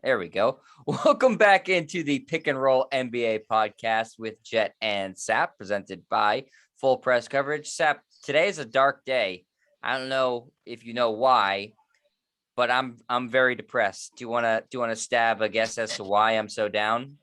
There we go. Welcome back into the Pick and Roll NBA podcast with Jet and Sap, presented by Full Press Coverage. Sap, today is a dark day. I don't know if you know why, but I'm very depressed. Do you wanna stab a guess as to why I'm so down?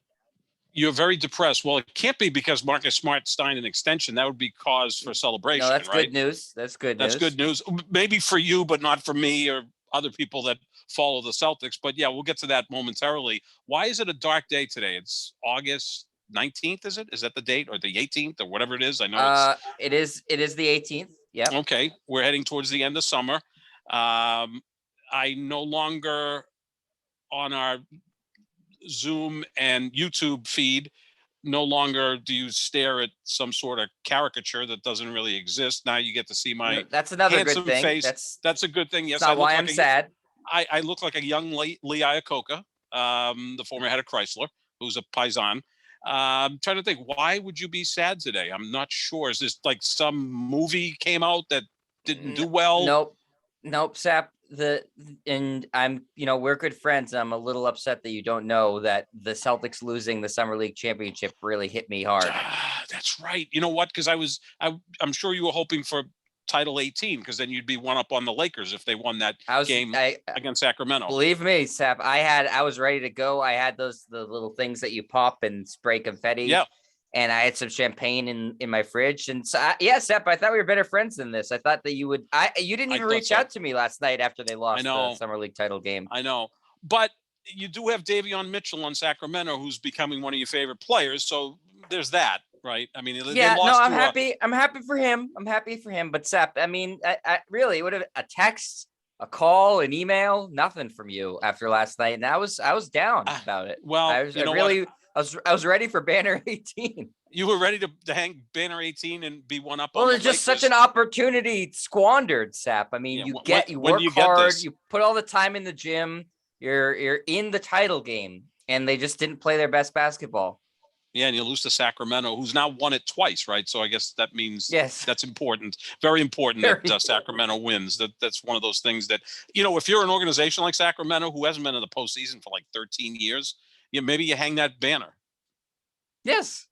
You're very depressed. Well, it can't be because Marcus Smart signed an extension. That would be cause for No, celebration, that's right? good news. That's good That's news. good news. Maybe for you, but not for me or other people that follow the Celtics. But yeah, we'll get to that momentarily. Why is it a dark day today? It's August 19th, is it? Is that the date, or the 18th, or whatever it is? I know it's It is the 18th. Yep. okay. We're heading towards the end of summer. I no longer on our Zoom and YouTube feed. No longer do you stare at some sort of caricature that doesn't really exist. Now you get to see my That's another good handsome thing. face. That's a good thing. Yes, That's not why I'm sad. I look like a young Lee Iacocca, the former head of Chrysler, who's a Paisan. I'm trying to think, why would you be sad today? I'm not sure. Is this like some movie came out that didn't do well? Nope, Sap. We're good friends. I'm a little upset that you don't know that the Celtics losing the Summer League championship really hit me hard. That's right. You know what? Because I'm sure you were hoping for title 18, because then you'd be one up on the Lakers if they won that game against Sacramento. Believe me, Sap, I was ready to go. I had the little things that you pop and spray confetti. Yeah. And I had some champagne in my fridge. And so, Sep, I thought we were better friends than this. I thought that you would. You didn't even reach out to me last night after they lost the Summer League title game. I know. But you do have Davion Mitchell on Sacramento, who's becoming one of your favorite players. So there's that, right? I mean, I'm happy. I'm happy for him. But Sep, I mean, I really would have a text, a call, an email, nothing from you after last night. And I was down about it. Well, I was ready for banner 18. You were ready to hang banner 18 and be one up. Well, it's just such an opportunity squandered, Sap. I mean, you work hard, you put all the time in the gym, you're in the title game, and they just didn't play their best basketball. Yeah, and you lose to Sacramento, who's now won it twice, right? So I guess that means that's important, very important that Sacramento wins. That's one of those things that, if you're an organization like Sacramento who hasn't been in the postseason for like 13 years, maybe you hang that banner. Yes.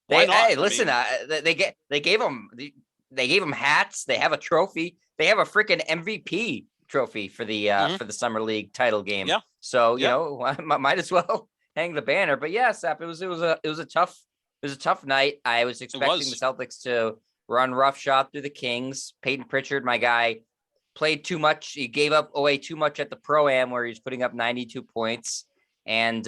Why not? Hey, listen, they gave them hats. They have a trophy. They have a freaking MVP trophy for the Summer League title game. Yeah. So I might as well hang the banner. But yeah, Sap, it was a tough night. I was expecting the Celtics to run roughshod through the Kings. Peyton Pritchard, my guy, played too much. He gave up away too much at the Pro-Am where he's putting up 92 points. And,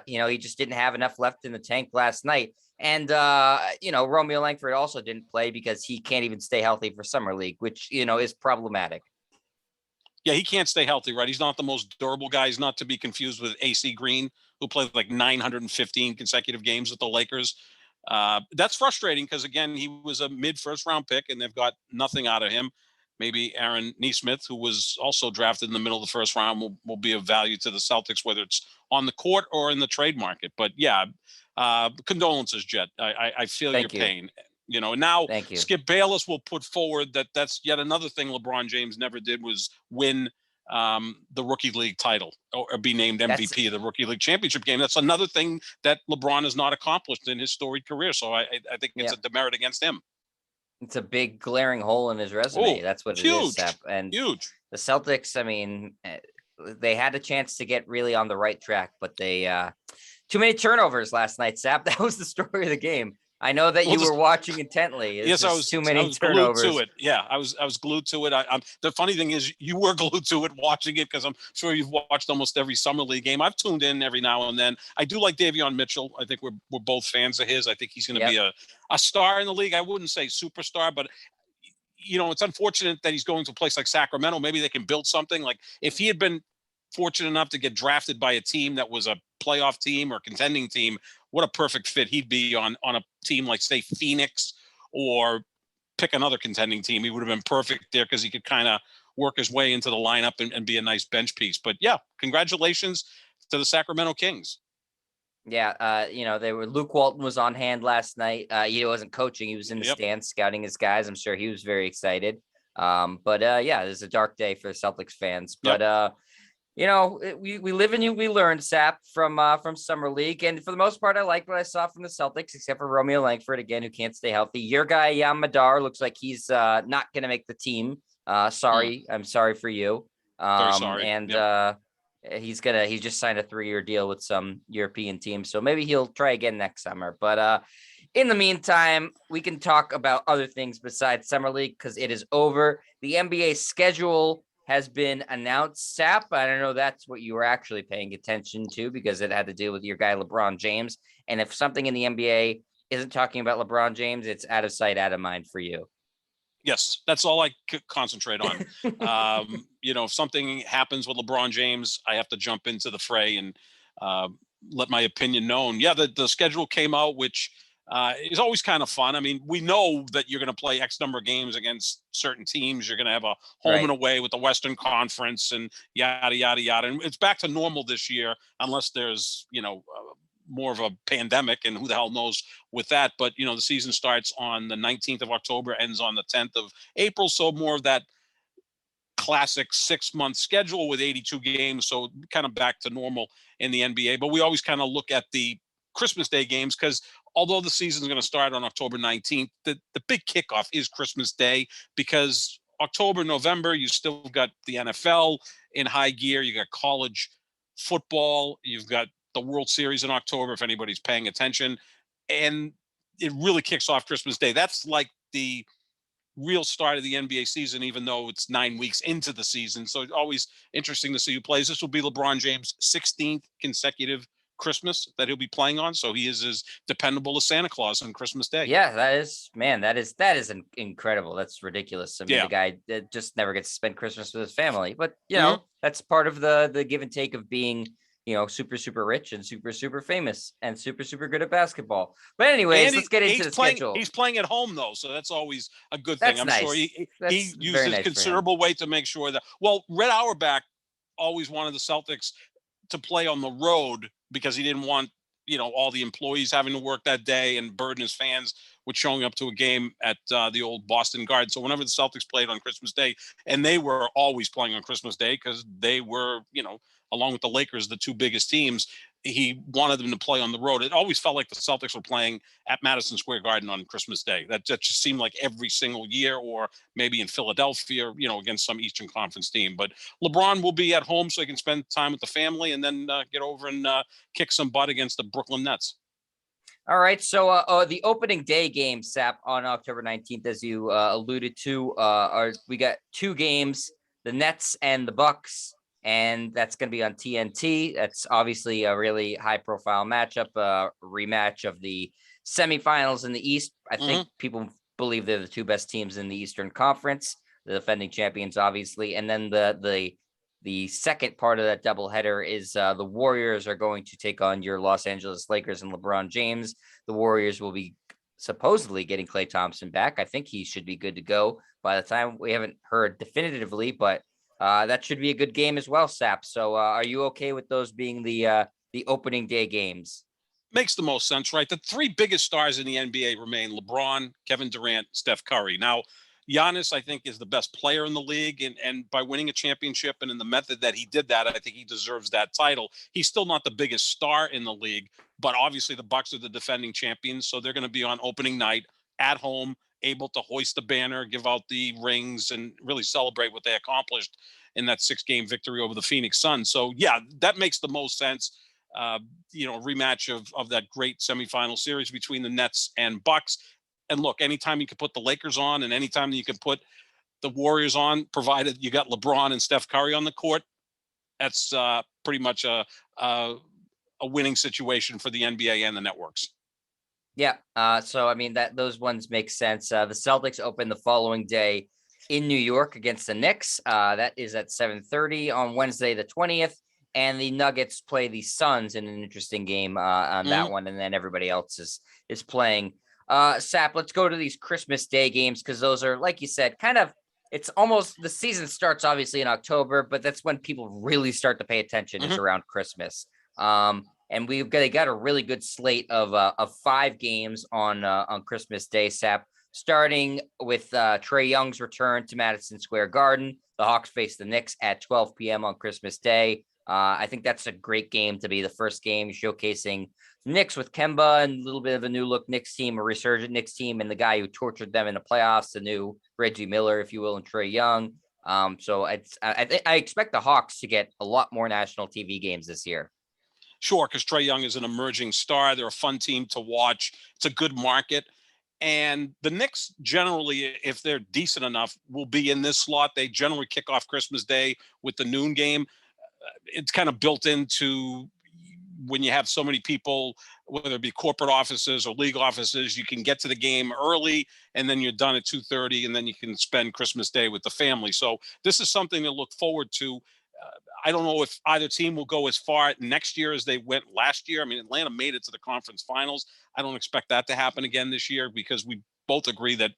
he just didn't have enough left in the tank last night. And, Romeo Langford also didn't play because he can't even stay healthy for Summer League, which, is problematic. Yeah, he can't stay healthy, right? He's not the most durable guy. He's not to be confused with AC Green, who played like 915 consecutive games with the Lakers. That's frustrating because, again, he was a mid-first round pick, and they've got nothing out of him. Maybe Aaron Nesmith, who was also drafted in the middle of the first round, will be of value to the Celtics, whether it's on the court or in the trade market. But yeah, condolences, Jet. I feel your pain. Now Skip Bayless will put forward that's yet another thing LeBron James never did, was win the Rookie League title or be named MVP of the Rookie League championship game. That's another thing that LeBron has not accomplished in his storied career. So I think it's a demerit against him. It's a big glaring hole in his resume. That's what it is, Sap. And huge. The Celtics, I mean, they had a chance to get really on the right track, but they too many turnovers last night, Sap. That was the story of the game. I know that you were watching intently. Yes, I was. Too many turnovers. Glued to it. Yeah, I was glued to it. The funny thing is, you were glued to it watching it, because I'm sure you've watched almost every Summer League game. I've tuned in every now and then. I do like Davion Mitchell. I think we're both fans of his. I think he's going to be a star in the league. I wouldn't say superstar, but it's unfortunate that he's going to a place like Sacramento. Maybe they can build something. Like if he had been fortunate enough to get drafted by a team that was a playoff team or contending team, what a perfect fit he'd be on a team like, say, Phoenix, or pick another contending team. He would have been perfect there because he could kind of work his way into the lineup and be a nice bench piece. But yeah, congratulations to the Sacramento Kings. Yeah, Luke Walton was on hand last night. He wasn't coaching; he was in the stands scouting his guys. I'm sure he was very excited. But it was a dark day for Celtics fans. But we live and we learn, Sap, from summer league, and for the most part, I like what I saw from the Celtics, except for Romeo Langford again, who can't stay healthy. Your guy Madar looks like he's not going to make the team. Sorry, I'm sorry for you. Very sorry. And Yep. he's just signed a 3-year deal with some European team, so maybe he'll try again next summer. But in the meantime, we can talk about other things besides summer league because it is over. The NBA schedule has been announced. Sap, I don't know that's what you were actually paying attention to because it had to do with your guy LeBron James. And if something in the NBA isn't talking about LeBron James, it's out of sight, out of mind for you. Yes, that's all I could concentrate on. If something happens with LeBron James, I have to jump into the fray and let my opinion known. Yeah, the schedule came out, which is always kind of fun. I mean, we know that you're going to play X number of games against certain teams. You're going to have a home and away with the Western Conference and yada, yada, yada. And it's back to normal this year, unless there's, more of a pandemic and who the hell knows with that. But, the season starts on the 19th of October, ends on the 10th of April. So more of that classic 6-month schedule with 82 games. So kind of back to normal in the NBA. But we always kind of look at the Christmas Day games because although the season is going to start on October 19th, the big kickoff is Christmas Day because October, November, you still got the NFL in high gear. You got college football. You've got the World Series in October, if anybody's paying attention. And it really kicks off Christmas Day. That's like the real start of the NBA season, even though it's 9 weeks into the season. So it's always interesting to see who plays. This will be LeBron James' 16th consecutive Christmas that he'll be playing on. So he is as dependable as Santa Claus on Christmas Day. Yeah, that is incredible. That's ridiculous. I mean, the guy just never gets to spend Christmas with his family, but that's part of the give and take of being super, super rich and super, super famous and super, super good at basketball. But anyways, let's get into the schedule. He's playing at home though, so that's always a good thing. I'm nice. Sure he uses considerable weight to make sure that. Well, Red Auerbach always wanted the Celtics to play on the road because he didn't want all the employees having to work that day and burden his fans with showing up to a game at the old Boston Garden. So whenever the Celtics played on Christmas Day, and they were always playing on Christmas Day because they were, along with the Lakers, the two biggest teams, he wanted them to play on the road. It always felt like the Celtics were playing at Madison Square Garden on Christmas Day. That just seemed like every single year, or maybe in Philadelphia, against some Eastern Conference team. But LeBron will be at home so he can spend time with the family and then get over and kick some butt against the Brooklyn Nets. All right. So the opening day game, Sap, on October 19th, as you alluded to, we got two games, the Nets and the Bucks. And that's going to be on TNT. That's obviously a really high-profile matchup, rematch of the semifinals in the East. I think people believe they're the two best teams in the Eastern Conference, the defending champions, obviously. And then the second part of that doubleheader is the Warriors are going to take on your Los Angeles Lakers and LeBron James. The Warriors will be supposedly getting Klay Thompson back. I think he should be good to go by the time. We haven't heard definitively, but that should be a good game as well, Sap. So are you okay with those being the opening day games? Makes the most sense, right? The three biggest stars in the NBA remain LeBron, Kevin Durant, Steph Curry. Now, Giannis, I think, is the best player in the league. And by winning a championship and in the method that he did that, I think he deserves that title. He's still not the biggest star in the league, but obviously the Bucks are the defending champions. So they're going to be on opening night at home, able to hoist the banner, give out the rings, and really celebrate what they accomplished in that 6-game victory over the Phoenix Suns. So, yeah, that makes the most sense. Rematch of that great semifinal series between the Nets and Bucks. And look, anytime you can put the Lakers on and anytime you can put the Warriors on, provided you got LeBron and Steph Curry on the court, that's pretty much a winning situation for the NBA and the networks. Yeah. So, I mean, those ones make sense. The Celtics open the following day in New York against the Knicks. That is at 7:30 on Wednesday, the 20th. And the Nuggets play the Suns in an interesting game on that one. And then everybody else is playing. Sap, let's go to these Christmas Day games because those are, like you said, kind of, it's almost, the season starts obviously in October, but that's when people really start to pay attention is around Christmas. And they got a really good slate of 5 games on Christmas Day, Sap, starting with Trae Young's return to Madison Square Garden. The Hawks face the Knicks at 12 p.m. on Christmas Day. I think that's a great game to be the first game showcasing Knicks with Kemba and a little bit of a new look Knicks team, a resurgent Knicks team, and the guy who tortured them in the playoffs, the new Reggie Miller, if you will, and Trae Young. So I expect the Hawks to get a lot more national TV games this year. Sure, because Trae Young is an emerging star. They're a fun team to watch. It's a good market. And the Knicks generally, if they're decent enough, will be in this slot. They generally kick off Christmas Day with the noon game. It's kind of built into when you have so many people, whether it be corporate offices or league offices, you can get to the game early and then you're done at 2:30 and then you can spend Christmas Day with the family. So this is something to look forward to. I don't know if either team will go as far next year as they went last year. I mean, Atlanta made it to the conference finals. I don't expect that to happen again this year because we both agree that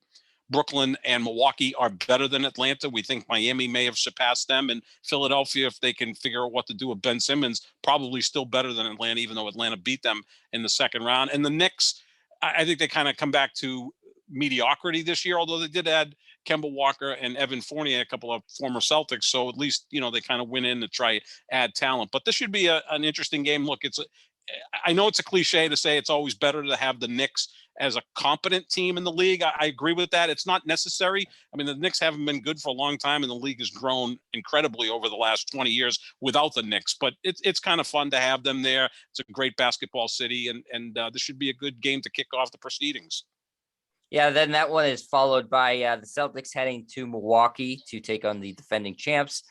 Brooklyn and Milwaukee are better than Atlanta. We think Miami may have surpassed them, and Philadelphia, if they can figure out what to do with Ben Simmons, probably still better than Atlanta, even though Atlanta beat them in the second round. And the Knicks, I think they kind of come back to mediocrity this year, although they did add Kemba Walker and Evan Fournier, a couple of former Celtics. So at least, they kind of went in to try add talent. But this should be an interesting game. Look, I know it's a cliche to say it's always better to have the Knicks as a competent team in the league. I agree with that. It's not necessary. I mean, the Knicks haven't been good for a long time, and the league has grown incredibly over the last 20 years without the Knicks. But it's kind of fun to have them there. It's a great basketball city, and this should be a good game to kick off the proceedings. Yeah, then that one is followed by the Celtics heading to Milwaukee to take on the defending champs.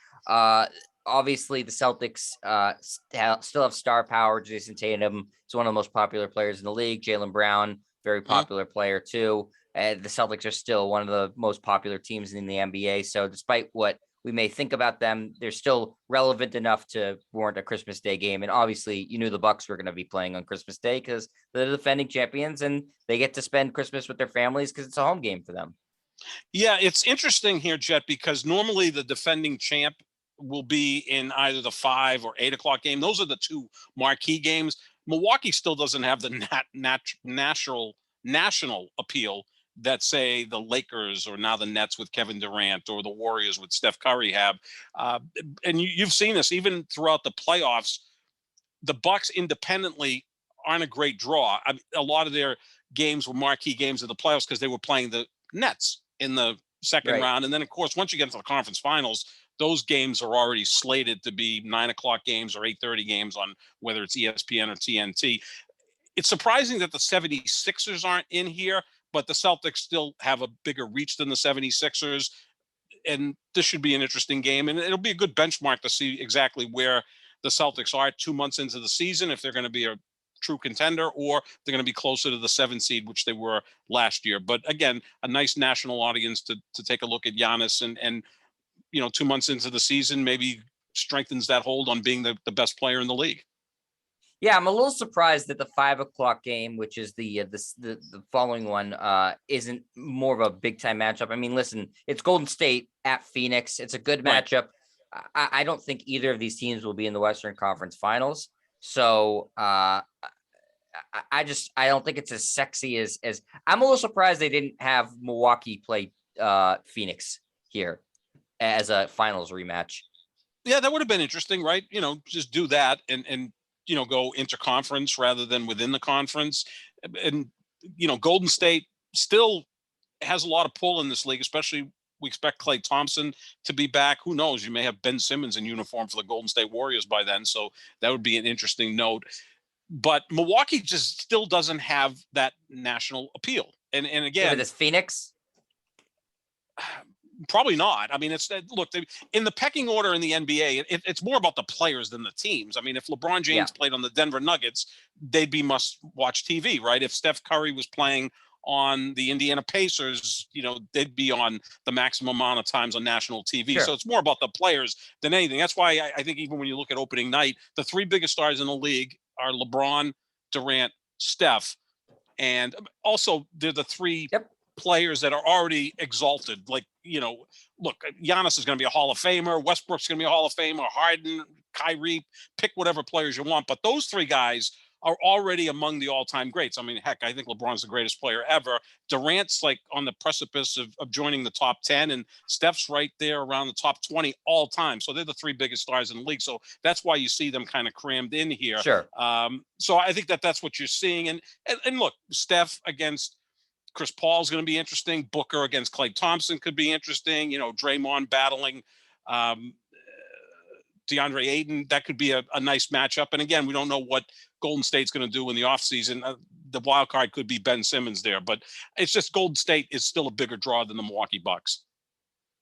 Obviously, the Celtics still have star power. Jason Tatum is one of the most popular players in the league. Jaylen Brown, very popular player too. The Celtics are still one of the most popular teams in the NBA. So despite what we may think about them, they're still relevant enough to warrant a Christmas Day game. And obviously, the Bucks were going to be playing on Christmas Day because they're the defending champions and they get to spend Christmas with their families because it's a home game for them. Yeah, it's interesting here, Jet, because normally the defending champ will be in either the 5 or 8 o'clock game. Those are the two marquee games. Milwaukee still doesn't have the national appeal that, say, the Lakers or now the Nets with Kevin Durant or the Warriors with Steph Curry have. And you've seen this even throughout the playoffs. The Bucks independently aren't a great draw. A lot of their games were marquee games of the playoffs because they were playing the Nets in the second round. And then, of course, once you get into the conference finals, those games are already slated to be 9 o'clock games or 8:30 games on whether it's ESPN or TNT. It's surprising that the 76ers aren't in here, but the Celtics still have a bigger reach than the 76ers. And this should be an interesting game. And it'll be a good benchmark to see exactly where the Celtics are 2 months into the season, if they're going to be a true contender or they're going to be closer to the 7 seed, which they were last year. But again, a nice national audience to take a look at Giannis and 2 months into the season, maybe strengthens that hold on being the best player in the league. Yeah, I'm a little surprised that the 5 o'clock game, which is the following one, isn't more of a big time matchup. I mean, listen, it's Golden State at Phoenix. It's a good matchup. I don't think either of these teams will be in the Western Conference Finals. So I don't think it's as sexy as I'm a little surprised they didn't have Milwaukee play Phoenix here as a finals rematch. Yeah, that would have been interesting, right? Just do that and go interconference rather than within the conference. And, Golden State still has a lot of pull in this league, especially we expect Klay Thompson to be back. Who knows? You may have Ben Simmons in uniform for the Golden State Warriors by then. So that would be an interesting note. But Milwaukee just still doesn't have that national appeal. And again, this Phoenix. Probably not. I mean, look, in the pecking order in the NBA, it's more about the players than the teams. I mean, if LeBron James played on the Denver Nuggets, they'd be must-watch TV, right? If Steph Curry was playing on the Indiana Pacers, they'd be on the maximum amount of times on national TV. Sure. So it's more about the players than anything. That's why I think even when you look at opening night, the 3 biggest stars in the league are LeBron, Durant, Steph, and also they're the 3 players that are already exalted. Like, look, Giannis is going to be a Hall of Famer. Westbrook's going to be a Hall of Famer. Harden, Kyrie, pick whatever players you want. But those 3 guys are already among the all-time greats. I mean, heck, I think LeBron's the greatest player ever. Durant's like on the precipice of joining the top 10, and Steph's right there around the top 20 all time. So they're the three biggest stars in the league. So that's why you see them kind of crammed in here. Sure. So I think that's what you're seeing. And look, Steph against Chris Paul's going to be interesting. Booker against Klay Thompson could be interesting. Draymond battling DeAndre Ayton. That could be a nice matchup. And again, we don't know what Golden State's going to do in the offseason. The wild card could be Ben Simmons there, but it's just Golden State is still a bigger draw than the Milwaukee Bucks.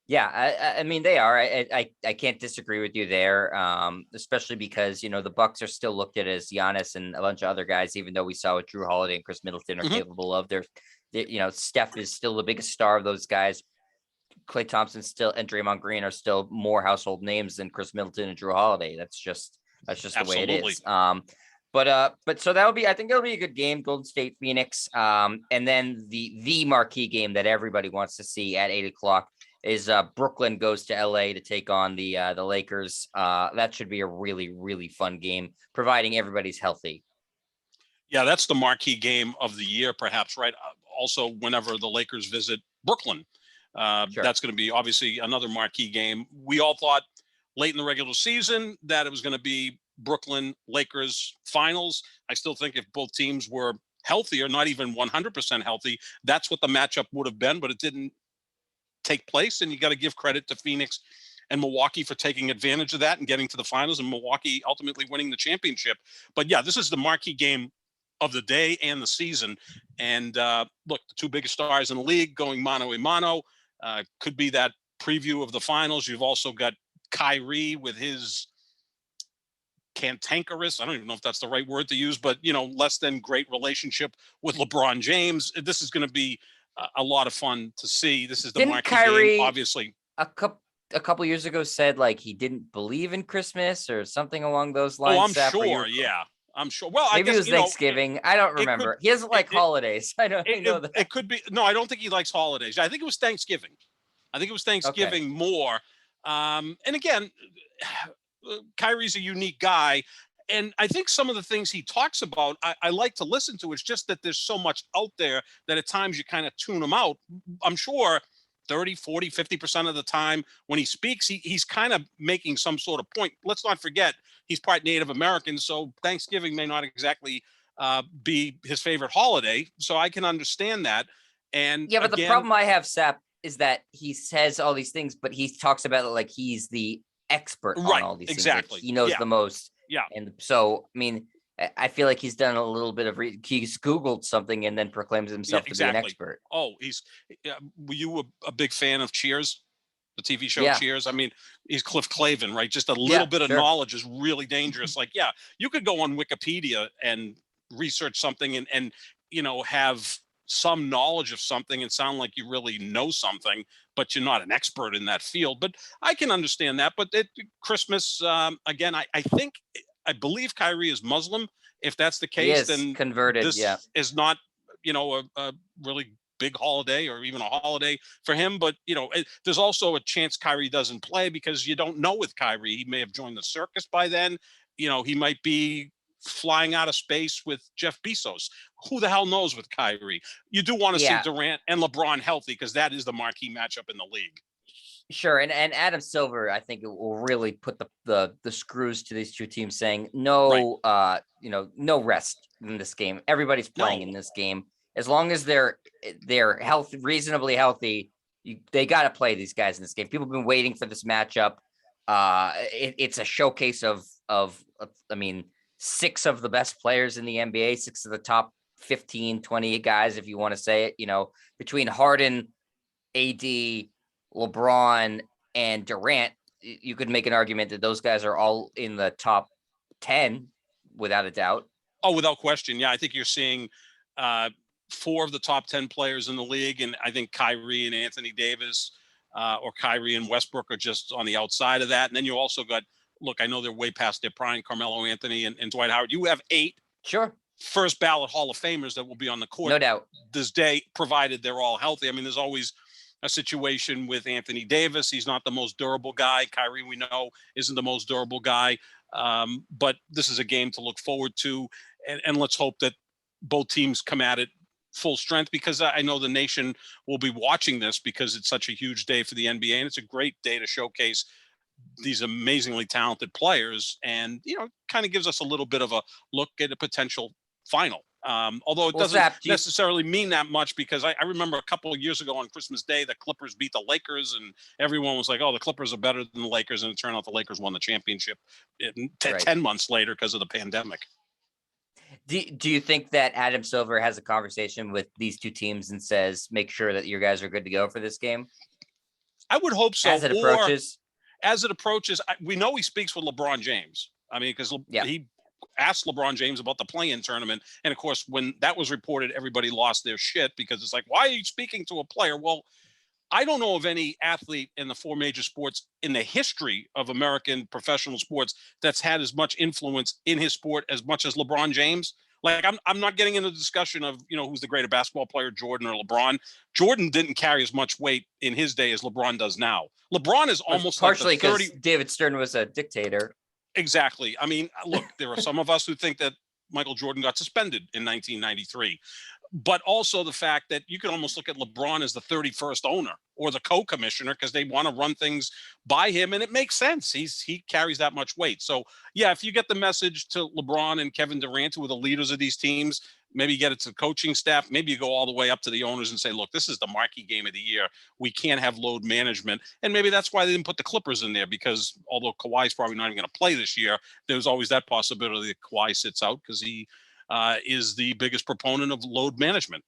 Yeah, I mean, they are. I can't disagree with you there, especially because, the Bucks are still looked at as Giannis and a bunch of other guys, even though we saw what Drew Holiday and Chris Middleton are capable of. Steph is still the biggest star of those guys. Klay Thompson still and Draymond Green are still more household names than Chris Middleton and Drew Holiday. That's just the way it is. But so I think it'll be a good game, Golden State, Phoenix. And then the marquee game that everybody wants to see at 8:00 is Brooklyn goes to LA to take on the Lakers. That should be a really, really fun game, providing everybody's healthy. Yeah, that's the marquee game of the year, perhaps, right? Also, whenever the Lakers visit Brooklyn, Sure. That's going to be obviously another marquee game. We all thought late in the regular season that it was going to be Brooklyn Lakers finals. I still think if both teams were healthy, or not even 100% healthy, that's what the matchup would have been, but it didn't take place. And you got to give credit to Phoenix and Milwaukee for taking advantage of that and getting to the finals, and Milwaukee ultimately winning the championship. But yeah, this is the marquee game of the day and the season. And look, the two biggest stars in the league going mano a mano. Could be that preview of the finals. You've also got Kyrie with his cantankerous, I don't even know if that's the right word to use, but less than great relationship with LeBron James. This is going to be a lot of fun to see. This is the marquee Kyrie, game, obviously. A couple years ago said like he didn't believe in Christmas or something along those lines. Oh, I'm sure. Yeah, I'm sure. Well, maybe I guess it was Thanksgiving. I don't remember. He doesn't like holidays. I know that. It could be. No, I don't think he likes holidays. I think it was Thanksgiving. Okay. More. And again, Kyrie's a unique guy. And I think some of the things he talks about, I like to listen to. It's just that there's so much out there that at times you kind of tune him out. I'm sure 30, 40, 50% of the time when he speaks, he's kind of making some sort of point. Let's not forget, he's part Native American, so Thanksgiving may not exactly be his favorite holiday. So I can understand that. And yeah, but the problem I have, Sap, is that he says all these things, but he talks about it like he's the expert on all these things. Like he knows the most. Yeah. And so, I mean, I feel like he's done a little bit of he's Googled something and then proclaims himself to be an expert. Oh, were you a big fan of Cheers, the TV show Cheers? I mean, he's Cliff Clavin, right? Just a little bit of knowledge is really dangerous. Like, you could go on Wikipedia and research something and have some knowledge of something and sound like you really know something, but you're not an expert in that field. But I can understand that. But Christmas, again, I believe Kyrie is Muslim. If that's the case, then converted. This is not, a really big holiday or even a holiday for him. But there's also a chance Kyrie doesn't play because you don't know with Kyrie. He may have joined the circus by then. He might be flying out of space with Jeff Bezos. Who the hell knows with Kyrie? You do want to see Durant and LeBron healthy because that is the marquee matchup in the league. Sure, and Adam Silver, I think it will really put the screws to these two teams, saying no, no rest in this game. Everybody's playing in this game as long as they're reasonably healthy. They got to play these guys in this game. People have been waiting for this matchup. It's a showcase of I mean, 6 of the best players in the NBA, 6 of the top 15, 20 guys, if you want to say it. Between Harden, AD, LeBron, and Durant, you could make an argument that those guys are all in the top 10 without a doubt. Oh, without question. Yeah, I think you're seeing 4 of the top 10 players in the league, and I think Kyrie and Anthony Davis or Kyrie and Westbrook are just on the outside of that. And then you also got, look, I know they're way past their prime, Carmelo Anthony and Dwight Howard. You have 8 first ballot Hall of Famers that will be on the court. No doubt. This day, provided they're all healthy. I mean, there's always a situation with Anthony Davis. He's not the most durable guy. Kyrie, we know, isn't the most durable guy. But this is a game to look forward to, and let's hope that both teams come at it full strength, because I know the nation will be watching this because it's such a huge day for the NBA, and it's a great day to showcase these amazingly talented players, and kind of gives us a little bit of a look at a potential final. Although it doesn't necessarily mean that much, because I remember a couple of years ago on Christmas Day, the Clippers beat the Lakers, and everyone was like, "Oh, the Clippers are better than the Lakers," and it turned out the Lakers won the championship 10 months later because of the pandemic. Do you think that Adam Silver has a conversation with these two teams and says, make sure that you guys are good to go for this game? I would hope so. As it approaches, we know he speaks with LeBron James. I mean, because he asked LeBron James about the play-in tournament. And of course, when that was reported, everybody lost their shit, because it's like, why are you speaking to a player? Well, I don't know of any athlete in the four major sports in the history of American professional sports that's had as much influence in his sport as much as LeBron James. Like, I'm not getting into the discussion of, who's the greater basketball player, Jordan or LeBron. Jordan didn't carry as much weight in his day as LeBron does now. LeBron is almost partially because David Stern was a dictator. Exactly. I mean, look, there are some of us who think that Michael Jordan got suspended in 1993. But also the fact that you can almost look at LeBron as the 31st owner or the co-commissioner, because they want to run things by him, and it makes sense. He carries that much weight. So yeah, if you get the message to LeBron and Kevin Durant, who are the leaders of these teams, maybe get it to the coaching staff, maybe you go all the way up to the owners and say, look, this is the marquee game of the year. We can't have load management. And maybe that's why they didn't put the Clippers in there, because although Kawhi's probably not even going to play this year, there's always that possibility that Kawhi sits out because he is the biggest proponent of load management.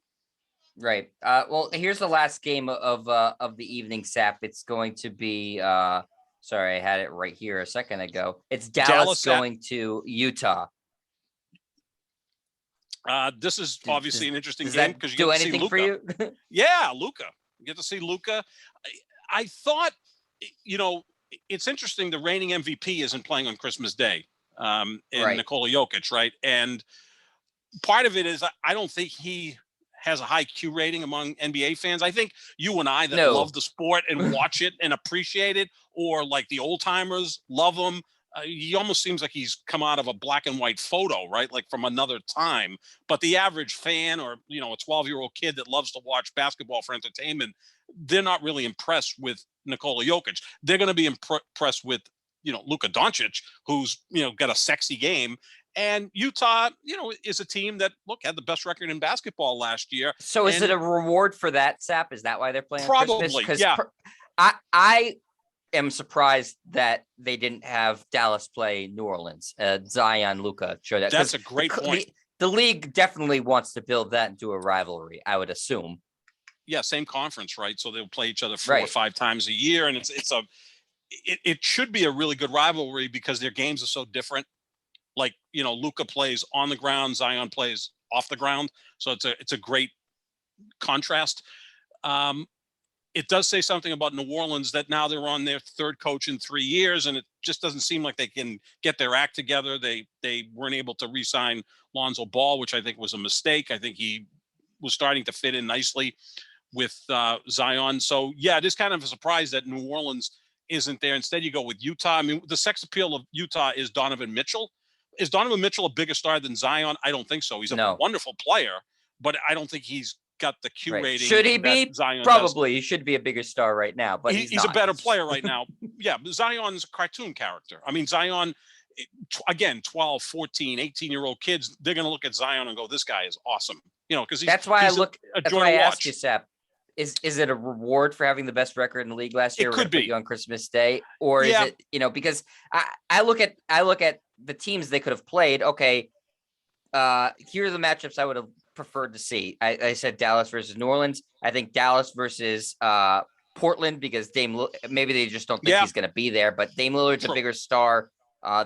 Right. Well, here's the last game of the evening, Sap. It's going to be sorry, I had it right here a second ago. It's Dallas going to Utah. This is obviously an interesting game because you get to see Luka. For you? Yeah, Luka. You get to see Luka. I thought, it's interesting. The reigning MVP isn't playing on Christmas Day, Nikola Jokic, right? And part of it is I don't think he has a high Q rating among NBA fans. I think you and I that love the sport and watch it and appreciate it, or like the old timers love him. He almost seems like he's come out of a black and white photo, right? Like from another time. But the average fan, or, a 12-year-old kid that loves to watch basketball for entertainment, they're not really impressed with Nikola Jokic. They're going to be impressed with, Luka Doncic, who's, got a sexy game. And Utah, is a team that, had the best record in basketball last year. So is it a reward for that, Sap? Is that why they're playing probably, on Christmas? Yeah. I am surprised that they didn't have Dallas play New Orleans. Zion, Luka, show that. That's a great point. The league definitely wants to build that into a rivalry, I would assume. Yeah, same conference, right? So they'll play each other 4 or 5 times a year, and it should be a really good rivalry because their games are so different. Like, Luka plays on the ground, Zion plays off the ground. So it's a great contrast. It does say something about New Orleans that now they're on their third coach in 3 years, and it just doesn't seem like they can get their act together. They weren't able to re-sign Lonzo Ball, which I think was a mistake. I think he was starting to fit in nicely with Zion. So yeah, it is kind of a surprise that New Orleans isn't there. Instead, you go with Utah. I mean, the sex appeal of Utah is Donovan Mitchell. Is Donovan Mitchell a bigger star than Zion? I don't think so. He's a wonderful player, but I don't think he's got the Q rating. Should he be? Zion probably. He should be a bigger star right now, but he's a better player right now. Yeah, but Zion's a cartoon character. I mean, Zion, again, 12, 14, 18-year-old kids, they're going to look at Zion and go, this guy is awesome. Because that's why I asked you, Sep. Is it a reward for having the best record in the league last year? It could be on Christmas Day, or is it because I look at the teams they could have played. Okay, here are the matchups I would have preferred to see. I said Dallas versus New Orleans. I think Dallas versus Portland because maybe they just don't think he's going to be there, but Dame Lillard's a bigger star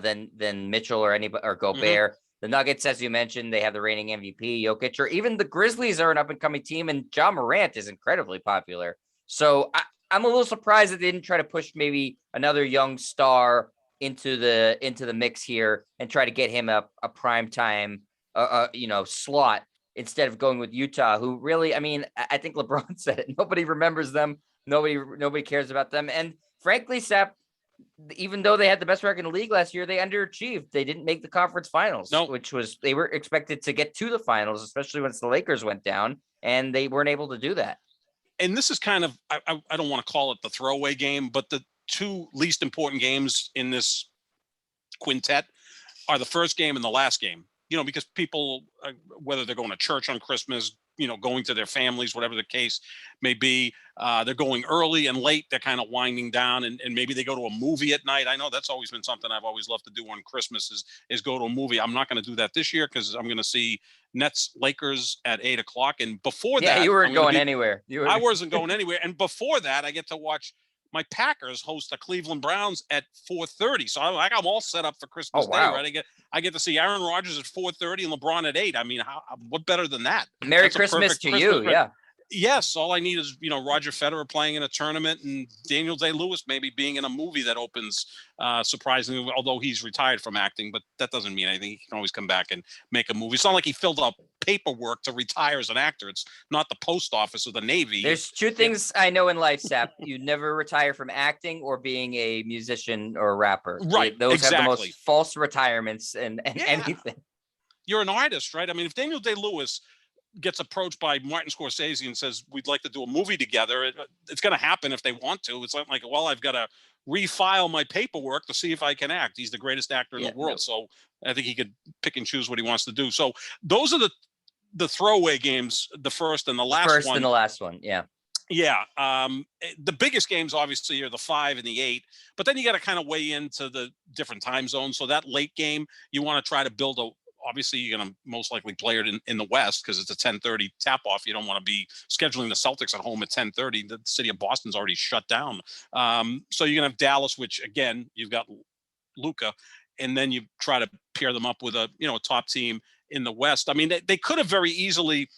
than Mitchell or anybody or Gobert. Mm-hmm. The Nuggets, as you mentioned, they have the reigning MVP, Jokic, or even the Grizzlies are an up-and-coming team, and Ja Morant is incredibly popular. So I'm a little surprised that they didn't try to push maybe another young star into the mix here and try to get him a prime time, slot instead of going with Utah, who really, I mean, I think LeBron said it. Nobody remembers them. Nobody cares about them. And frankly, Sep, even though they had the best record in the league last year, they underachieved. They didn't make the conference finals, No. which was they were expected to get to the finals, especially once the Lakers went down, and they weren't able to do that. And this is kind of, I don't want to call it the throwaway game, but the two least important games in this quintet are the first game and the last game. Because people, whether they're going to church on Christmas, going to their families, whatever the case may be, they're going early and late. They're kind of winding down, and maybe they go to a movie at night. I know that's always been something I've always loved to do on Christmas is go to a movie. I'm not going to do that this year because I'm going to see Nets Lakers at 8:00. And before that, you weren't going anywhere. I wasn't going anywhere. And before that, I get to watch my Packers host the Cleveland Browns at 4:30. So I'm all set up for Christmas Day, right? I get to see Aaron Rodgers at 4:30 and LeBron at 8. I mean, what better than that? Merry Christmas to you. Yeah. Yes, all I need is Roger Federer playing in a tournament and Daniel Day-Lewis maybe being in a movie that opens surprisingly, although he's retired from acting, but that doesn't mean anything. He can always come back and make a movie. It's not like he filled out paperwork to retire as an actor. It's not the post office or the Navy. There's two things I know in life, Sap. You never retire from acting or being a musician or a rapper. Right. Those exactly. have the most false retirements and anything. You're an artist, right? I mean, if Daniel Day-Lewis gets approached by Martin Scorsese and says, we'd like to do a movie together, it's going to happen if they want to. It's not like, well, I've got to refile my paperwork to see if I can act. He's the greatest actor in the world. No. So I think he could pick and choose what he wants to do. So those are the throwaway games, the first and the last one. First and the last one. Yeah. Yeah. The biggest games obviously are the 5 and the 8, but then you got to kind of weigh into the different time zones. So that late game, you want to try to build obviously you're going to most likely play it in the West because it's a 10:30 tap off. You don't want to be scheduling the Celtics at home at 10:30. The city of Boston's already shut down. So you're going to have Dallas, which again, you've got Luka, and then you try to pair them up with a top team in the West. I mean, they could have very easily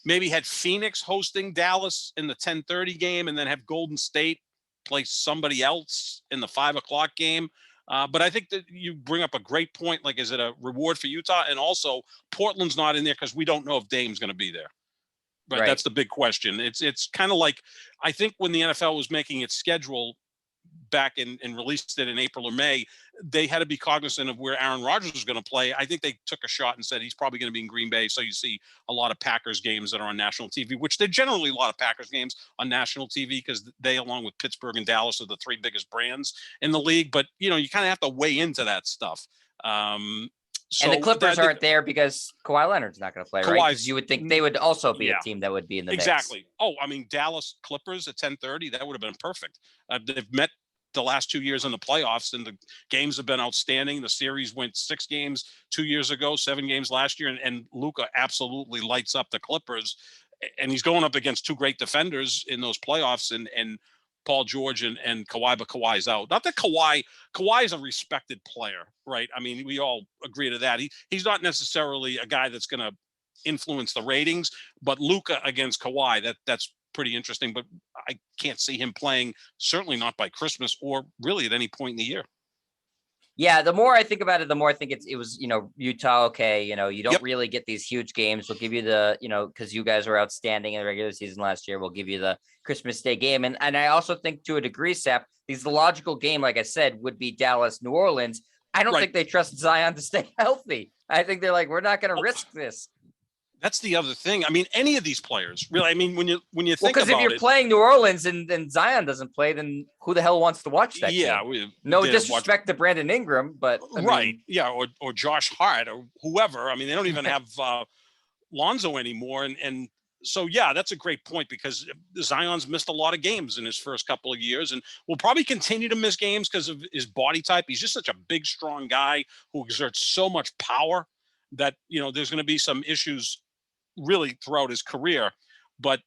maybe had Phoenix hosting Dallas in the 10:30 game and then have Golden State play somebody else in the 5:00 game. But I think that you bring up a great point. Like, is it a reward for Utah? And also, Portland's not in there because we don't know if Dame's going to be there. Right? That's the big question. It's kind of like, I think when the NFL was making its schedule back and released it in April or May, they had to be cognizant of where Aaron Rodgers was going to play. I think they took a shot and said he's probably going to be in Green Bay. So you see a lot of Packers games that are on national TV, which they're generally a lot of Packers games on national TV because they, along with Pittsburgh and Dallas, are the 3 biggest brands in the league. But, you kind of have to weigh into that stuff. So and the Clippers aren't there because Kawhi Leonard's not going to play, right? Because you would think they would also be a team that would be in the exactly. mix. Oh, I mean, Dallas Clippers at 10:30, that would have been perfect. They've met the last 2 years in the playoffs, and the games have been outstanding. The series went 6 games 2 years ago, 7 games last year, and Luka absolutely lights up the Clippers. And he's going up against 2 great defenders in those playoffs, and Paul George and Kawhi, but Kawhi's out. Not that Kawhi is a respected player, right? I mean, we all agree to that. He's not necessarily a guy that's going to influence the ratings, but Luka against Kawhi, that's pretty interesting, but I can't see him playing, certainly not by Christmas or really at any point in the year. Yeah, the more I think about it, the more I think it was, Utah, okay, you don't really get these huge games. We'll give you the, because you guys were outstanding in the regular season last year, we'll give you the Christmas Day game. And I also think to a degree, Sap, the logical game, like I said, would be Dallas, New Orleans. I don't think they trust Zion to stay healthy. I think they're like, we're not going to risk this. That's the other thing. I mean, any of these players, really. I mean, when you think about it, because if you're playing New Orleans and Zion doesn't play, then who the hell wants to watch that? Yeah, game? No disrespect to Brandon Ingram, but or Josh Hart or whoever. I mean, they don't even have Lonzo anymore, and so that's a great point because Zion's missed a lot of games in his first couple of years, and will probably continue to miss games because of his body type. He's just such a big, strong guy who exerts so much power that there's going to be some issues really throughout his career, but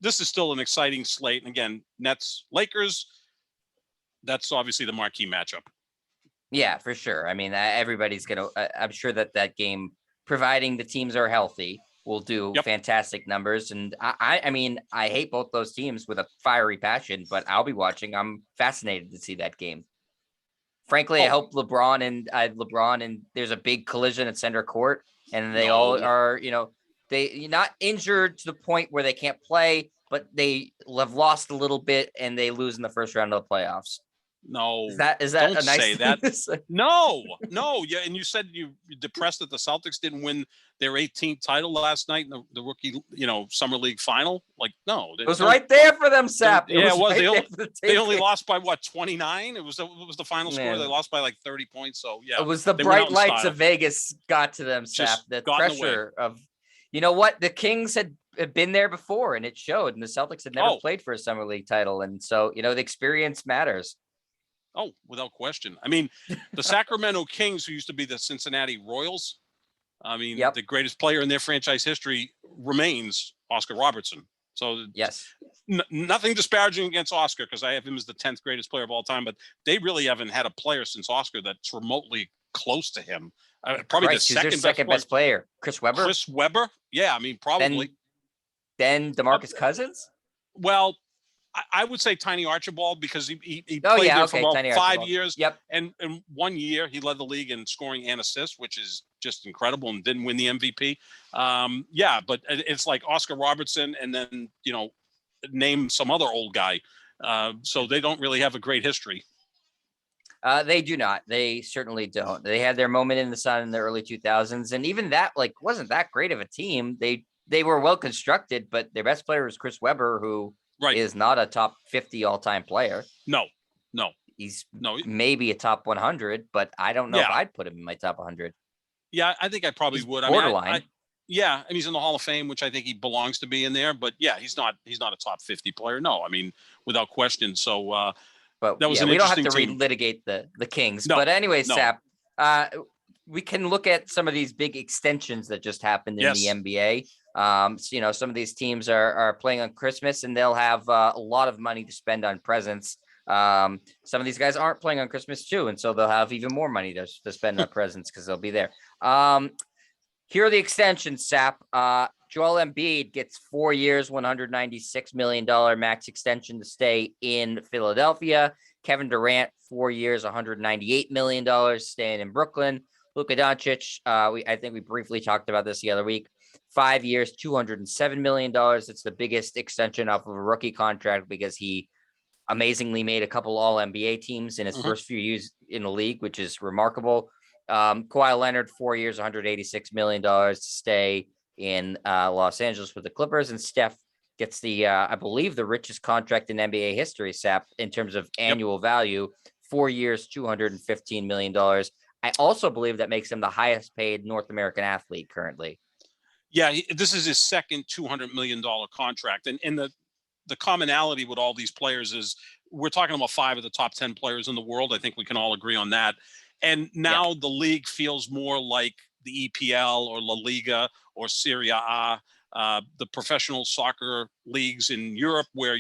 this is still an exciting slate. And again, Nets, Lakers, that's obviously the marquee matchup. Yeah, for sure. I mean, everybody's going to, I'm sure that game, providing the teams are healthy, will do fantastic numbers. And I mean, I hate both those teams with a fiery passion, but I'll be watching. I'm fascinated to see that game. Frankly, I hope LeBron and there's a big collision at center court and they all are, they not injured to the point where they can't play, but they have lost a little bit and they lose in the first round of the playoffs. No, Is that don't a nice say thing that. to say? No, no. Yeah, and you said you're depressed that the Celtics didn't win their 18th title last night in the rookie, summer league final. Like, no, It was don't. right there for them, Sap. It Yeah, it was was. right there for the They only taking. lost by what, 29? It was the final score. They Man, lost by like 30 points. So yeah, it was the they went out bright in lights style. of Vegas got to them, Sap. Just The got in the way. pressure of, you know what? The Kings had been there before, and it showed. And the Celtics had never played for a summer league title, and so the experience matters. Oh, without question. I mean, the Sacramento Kings, who used to be the Cincinnati Royals, I mean, Yep. the greatest player in their franchise history remains Oscar Robertson. So Yes, nothing disparaging against Oscar, because I have him as the 10th greatest player of all time, but they really haven't had a player since Oscar that's remotely close to him. Probably Christ, the who's their second best player? Chris Webber. Chris Webber. Yeah, I mean, probably. Then DeMarcus Cousins. Well, I would say Tiny Archibald, because he Oh played yeah, there okay. for about Tiny 5 Archibald. years. Yep. And 1 year he led the league in scoring and assists, which is just incredible, and didn't win the MVP. Yeah, but it's like Oscar Robertson, and then name some other old guy. So they don't really have a great history. They do not. They certainly don't. They had their moment in the sun in the early 2000s, and even that wasn't that great of a team. They were well constructed, but their best player was Chris Webber, who is not a top 50 all-time player. No. He's maybe a top 100, but I don't know if I'd put him in my top 100. Yeah, I think I probably would. Borderline. I mean, yeah, and he's in the Hall of Fame, which I think he belongs to be in there. But yeah, he's not a top 50 player. No, I mean, without question. So, but that was we don't have to team. relitigate the Kings. No, but anyway, no. Sap, we can look at some of these big extensions that just happened in the NBA. Some of these teams are playing on Christmas, and they'll have a lot of money to spend on presents. Some of these guys aren't playing on Christmas too, and so they'll have even more money to spend on presents because they'll be there. Here are the extensions, Sap. Joel Embiid gets 4 years, $196 million max extension to stay in Philadelphia. Kevin Durant, 4 years, $198 million, staying in Brooklyn. Luka Doncic, I think we briefly talked about this the other week. 5 years, $207 million. It's the biggest extension off of a rookie contract because he amazingly made a couple All-NBA teams in his first few years in the league, which is remarkable. Kawhi Leonard, 4 years, $186 million to stay in Los Angeles with the Clippers. And Steph gets I believe, the richest contract in NBA history, Sap, in terms of annual value, 4 years, $215 million. I also believe that makes him the highest paid North American athlete currently. Yeah, this is his second $200 million contract. And the commonality with all these players is we're talking about 5 of the top 10 players in the world. I think we can all agree on that. And now the league feels more like the EPL or La Liga or Serie A, the professional soccer leagues in Europe, where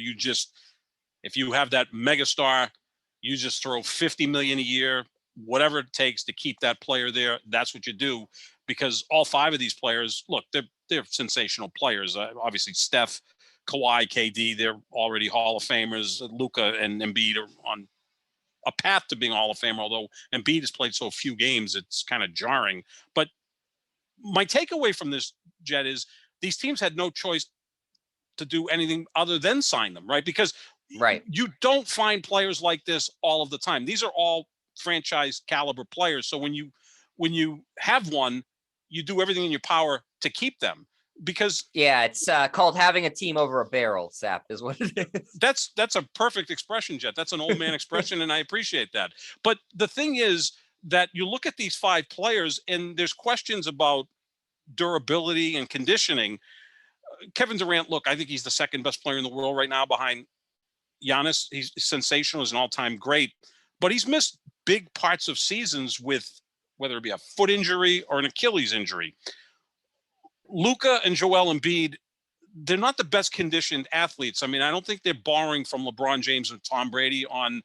if you have that megastar, you just throw 50 million a year, whatever it takes to keep that player there. That's what you do, because all 5 of these players, look, they're sensational players. Obviously, Steph, Kawhi, KD, they're already Hall of Famers. Luka and Embiid are on a path to being Hall of Famer, although Embiid has played so few games, it's kind of jarring. But my takeaway from this, Jed, is these teams had no choice to do anything other than sign them, right? Because you don't find players like this all of the time. These are all franchise caliber players. So when you have one, you do everything in your power to keep them. Because it's called having a team over a barrel, Sap, is what it is. That's a perfect expression, Jet. That's an old man expression, and I appreciate that. But the thing is that you look at these 5 players, and there's questions about durability and conditioning. Kevin Durant, look, I think he's the second best player in the world right now behind Giannis. He's sensational, he's an all-time great, but he's missed big parts of seasons with whether it be a foot injury or an Achilles injury. Luka and Joel Embiid, they're not the best conditioned athletes. I mean, I don't think they're borrowing from LeBron James and Tom Brady on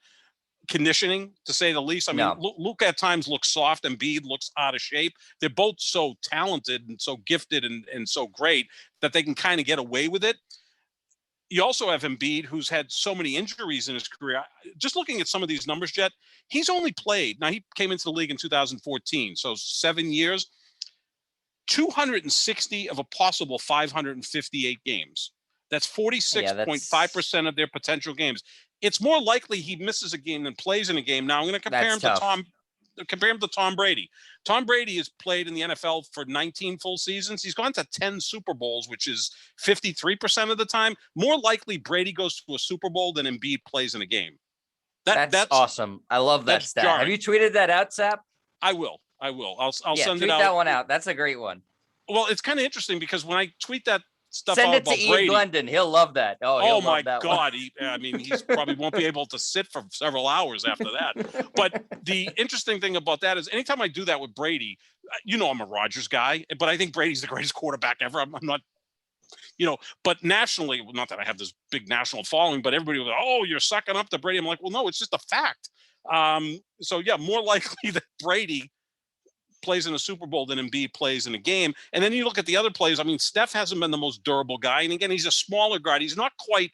conditioning, to say the least. I mean, Luka at times looks soft, and Embiid looks out of shape. They're both so talented and so gifted and so great that they can kind of get away with it. You also have Embiid, who's had so many injuries in his career. Just looking at some of these numbers, Jet, he's only played, now he came into the league in 2014, so 7 years, 260 of a possible 558 games. That's 46.5% of their potential games. it's more likely he misses a game than plays in a game. Now I'm going to compare That's him tough. to Tom Brady. Tom Brady has played in the NFL for 19 full seasons. He's gone to 10 Super Bowls, which is 53% of the time. More likely Brady goes to a Super Bowl than Embiid plays in a game. That's awesome. I love that stat. Jarring. Have you tweeted that out, Sap? I will. I'll send tweet it out. that one out. That's a great one. Well, it's kind of interesting because when I tweet that stuff Send out it to about Ian Brady, Glendon. He'll love that. Oh my that God. He's probably won't be able to sit for several hours after that. But the interesting thing about that is anytime I do that with Brady, I'm a Rodgers guy, but I think Brady's the greatest quarterback ever. I'm not, but nationally, not that I have this big national following, but everybody was, oh, you're sucking up to Brady. I'm like, well, no, it's just a fact. So yeah, more likely that Brady plays in a Super Bowl than Embiid plays in a game. And then you look at the other players. I mean, Steph hasn't been the most durable guy. And again, he's a smaller guard. He's not quite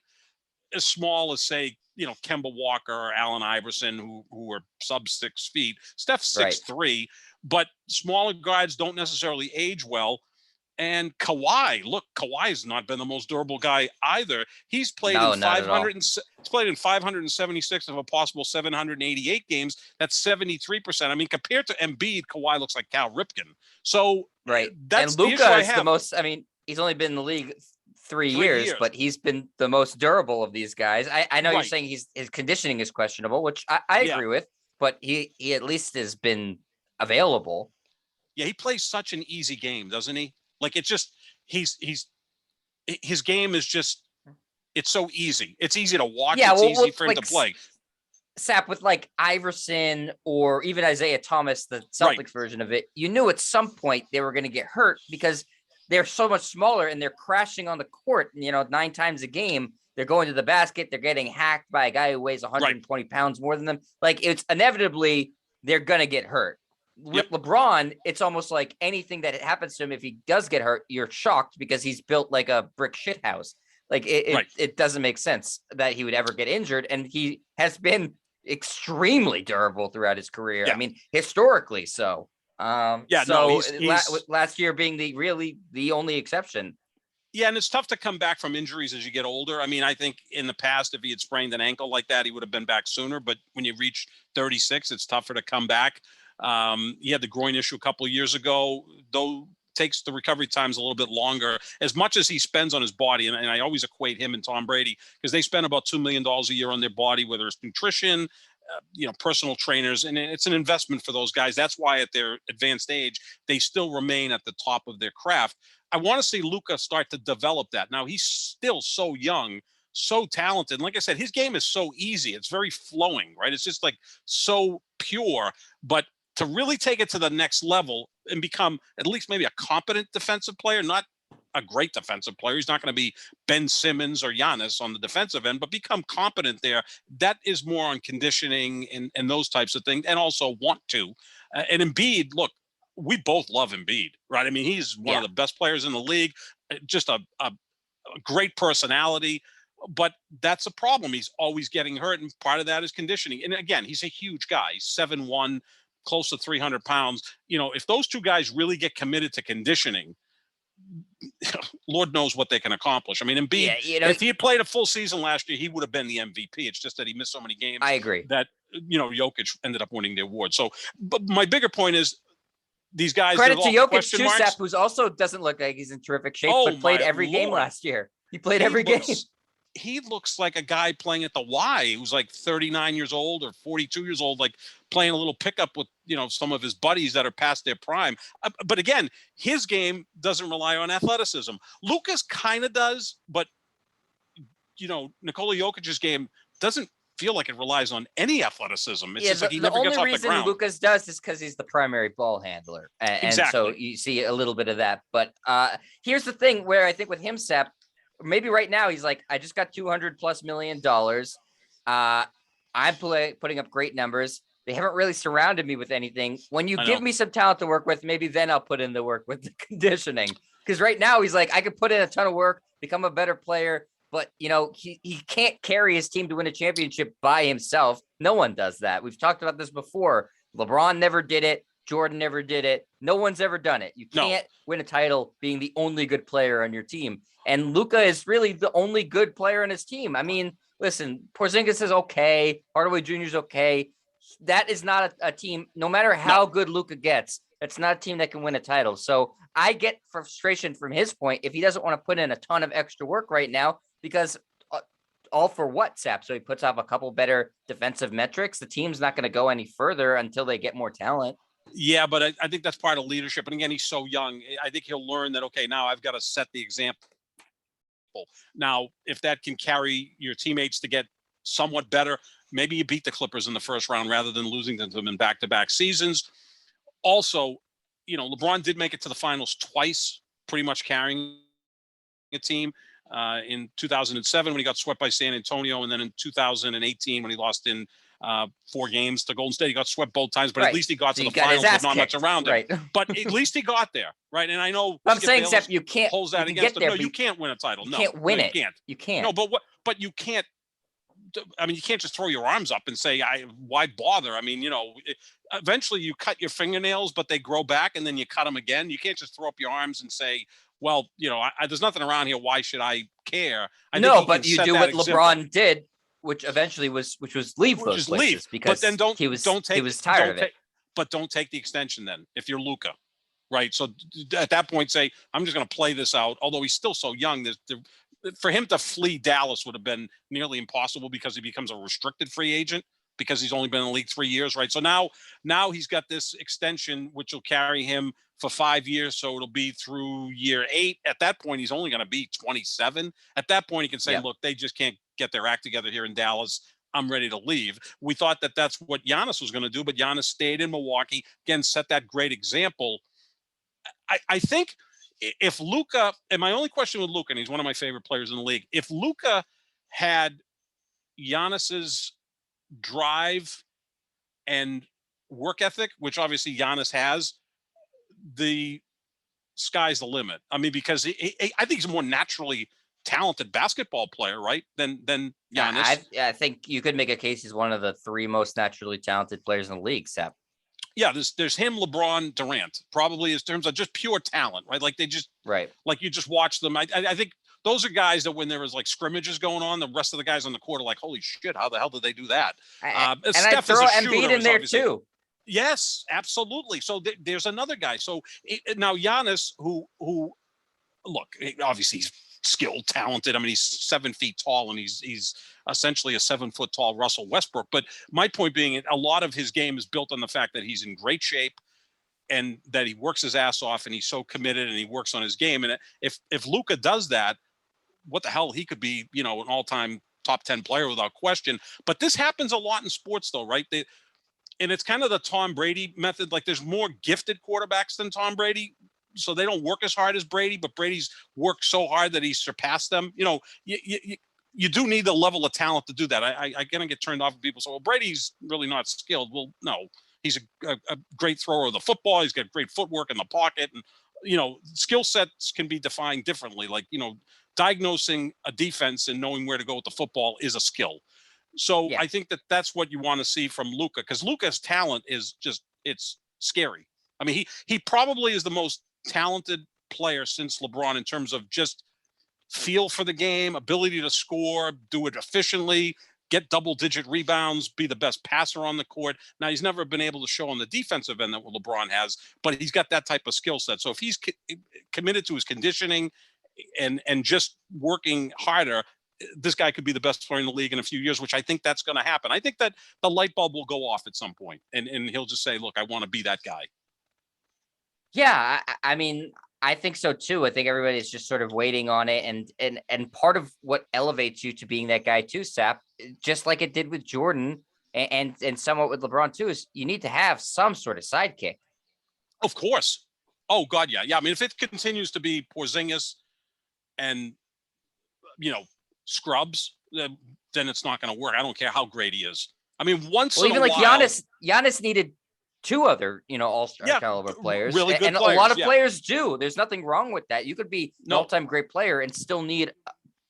as small as, say, Kemba Walker or Allen Iverson, who are sub 6 feet. Steph's 6'3", but smaller guards don't necessarily age well. And Kawhi's not been the most durable guy either. He's played in 576 of a possible 788 games. That's 73%. I mean, compared to Embiid, Kawhi looks like Cal Ripken. So that's and Luka is the most. I mean, he's only been in the league three years, but he's been the most durable of these guys. I know you're saying his conditioning is questionable, which I agree with, but he at least has been available. Yeah, he plays such an easy game, doesn't he? Like it's just his game is just it's so easy. It's easy to watch. It's easy for him to play. Sap, with like Iverson or even Isaiah Thomas, the Celtics version of it, you knew at some point they were going to get hurt because they're so much smaller and they're crashing on the court. 9 times a game, they're going to the basket. They're getting hacked by a guy who weighs 120 pounds more than them. Like it's inevitably they're going to get hurt. With LeBron, it's almost like anything that happens to him, if he does get hurt, you're shocked because he's built like a brick shit house. Like it doesn't make sense that he would ever get injured. And he has been extremely durable throughout his career. Yeah. I mean, historically so. Last year being the only exception. Yeah, and it's tough to come back from injuries as you get older. I mean, I think in the past, if he had sprained an ankle like that, he would have been back sooner. But when you reach 36, it's tougher to come back. He had the groin issue a couple of years ago, though takes the recovery times a little bit longer, as much as he spends on his body. And I always equate him and Tom Brady because they spend about $2 million a year on their body, whether it's nutrition, personal trainers, and it's an investment for those guys. That's why at their advanced age, they still remain at the top of their craft. I want to see Luka start to develop that. Now he's still so young, so talented. And like I said, his game is so easy. It's very flowing, right? It's just like so pure, but to really take it to the next level and become at least maybe a competent defensive player, not a great defensive player. He's not going to be Ben Simmons or Giannis on the defensive end, but become competent there. That is more on conditioning and those types of things, and also want to. And Embiid, look, we both love Embiid, right? I mean, he's one of the best players in the league, just a great personality. But that's a problem. He's always getting hurt, and part of that is conditioning. And again, he's a huge guy. He's 7'1", close to 300 pounds. If those two guys really get committed to conditioning, Lord knows what they can accomplish. I mean, Embiid, if he had played a full season last year, he would have been the MVP. It's just that he missed so many games. I agree. That, Jokic ended up winning the award. So, but my bigger point is these guys. Credit to Jokic too, Seth, who's also doesn't look like he's in terrific shape, but played every game last year. He played every game. He looks like a guy playing at the Y who's like 39 years old or 42 years old, like playing a little pickup with, some of his buddies that are past their prime. But again, his game doesn't rely on athleticism. Luka's kind of does, but, Nikola Jokic's game doesn't feel like it relies on any athleticism. It's just like he never gets off the ground. The only reason Luka's does is because he's the primary ball handler. And so you see a little bit of that. But here's the thing where I think with him, Sep, maybe right now he's like, I just got $200+ million. I'm putting up great numbers. They haven't really surrounded me with anything. When you give me some talent to work with, maybe then I'll put in the work with the conditioning. Because right now he's like, I could put in a ton of work, become a better player, but he can't carry his team to win a championship by himself. No one does that. We've talked about this before. LeBron never did it. Jordan never did it. No one's ever done it. You can't win a title being the only good player on your team. And Luka is really the only good player on his team. I mean, listen, Porzingis is okay. Hardaway Jr. is okay. That is not a team, no matter how good Luka gets, that's not a team that can win a title. So I get frustration from his point if he doesn't want to put in a ton of extra work right now, because all for what, Sap? So he puts off a couple better defensive metrics. The team's not going to go any further until they get more talent. Yeah, but I think that's part of leadership. And again, he's so young. I think he'll learn that, okay, now I've got to set the example. Now, if that can carry your teammates to get somewhat better, maybe you beat the Clippers in the first round rather than losing to them in back-to-back seasons. Also, LeBron did make it to the finals twice, pretty much carrying a team. In 2007 when he got swept by San Antonio, and then in 2018 when he lost in 4 games to Golden State. He got swept both times, but at least he got to the finals with not much around him. But at least he got there, right? And I know I'm saying, Seth, you can't holds that against him. No, you can't win a title. You can't win it. You can't. No, but you can't. I mean, you can't just throw your arms up and say, why bother? I mean, eventually you cut your fingernails, but they grow back, and then you cut them again. You can't just throw up your arms and say, well, there's nothing around here. Why should I care? But you do what LeBron did, which eventually was leave those places, because but then he was tired of it. But don't take the extension then if you're Luka, right? So at that point, say, I'm just going to play this out. Although he's still so young, for him to flee Dallas would have been nearly impossible because he becomes a restricted free agent because he's only been in the league 3 years, right? So now he's got this extension, which will carry him for 5 years. So it'll be through year 8. At that point, he's only going to be 27. At that point, he can say, look, they just can't get their act together here in Dallas. I'm ready to leave. We thought that that's what Giannis was going to do, but Giannis stayed in Milwaukee, again, set that great example. I think if Luka, and my only question with Luka, and he's one of my favorite players in the league, if Luka had Giannis's drive and work ethic, which obviously Giannis has, the sky's the limit. I mean, because I think he's a more naturally talented basketball player, right? Than Giannis. I think you could make a case he's one of the 3 most naturally talented players in the league, Sep. Yeah, there's him, LeBron, Durant, probably in terms of just pure talent, right? Like they just like you just watch them. I think those are guys that when there was like scrimmages going on, the rest of the guys on the court are like, holy shit, how the hell did they do that? And I throw Embiid in there too. Yes, absolutely. So there's another guy. So now Giannis, who look, obviously he's skilled, talented. I mean, he's 7 feet tall, and he's essentially a 7 foot tall Russell Westbrook. But my point being, a lot of his game is built on the fact that he's in great shape and that he works his ass off, and he's so committed and he works on his game. And if Luka does that, what the hell, he could be, an all-time top 10 player without question. But this happens a lot in sports though, right? And it's kind of the Tom Brady method. Like there's more gifted quarterbacks than Tom Brady, so they don't work as hard as Brady, but Brady's worked so hard that he's surpassed them. You do need the level of talent to do that. I gonna get turned off when people say, well, Brady's really not skilled. Well, no, he's a great thrower of the football. He's got great footwork in the pocket, and skill sets can be defined differently. Like diagnosing a defense and knowing where to go with the football is a skill. So I think that's what you want to see from Luka, because Luka's talent is just, it's scary. I mean, he probably is the most talented player since LeBron in terms of just feel for the game, ability to score, do it efficiently, get double-digit rebounds, be the best passer on the court. Now, he's never been able to show on the defensive end that what LeBron has, but he's got that type of skill set. So if he's committed to his conditioning and just working harder, this guy could be the best player in the league in a few years, which I think that's going to happen. I think that the light bulb will go off at some point, and he'll just say, look, I want to be that guy. Yeah, I mean, I think so too. I think everybody's just sort of waiting on it, and part of what elevates you to being that guy too, Sap, just like it did with Jordan and somewhat with LeBron too, is you need to have some sort of sidekick. Of course. Oh God, yeah. I mean, if it continues to be Porzingis and scrubs, then it's not going to work. I don't care how great he is. I mean, even like Giannis needed 2 other, all-star caliber players. Really good and players, a lot of players do. There's nothing wrong with that. You could be an all-time great player and still need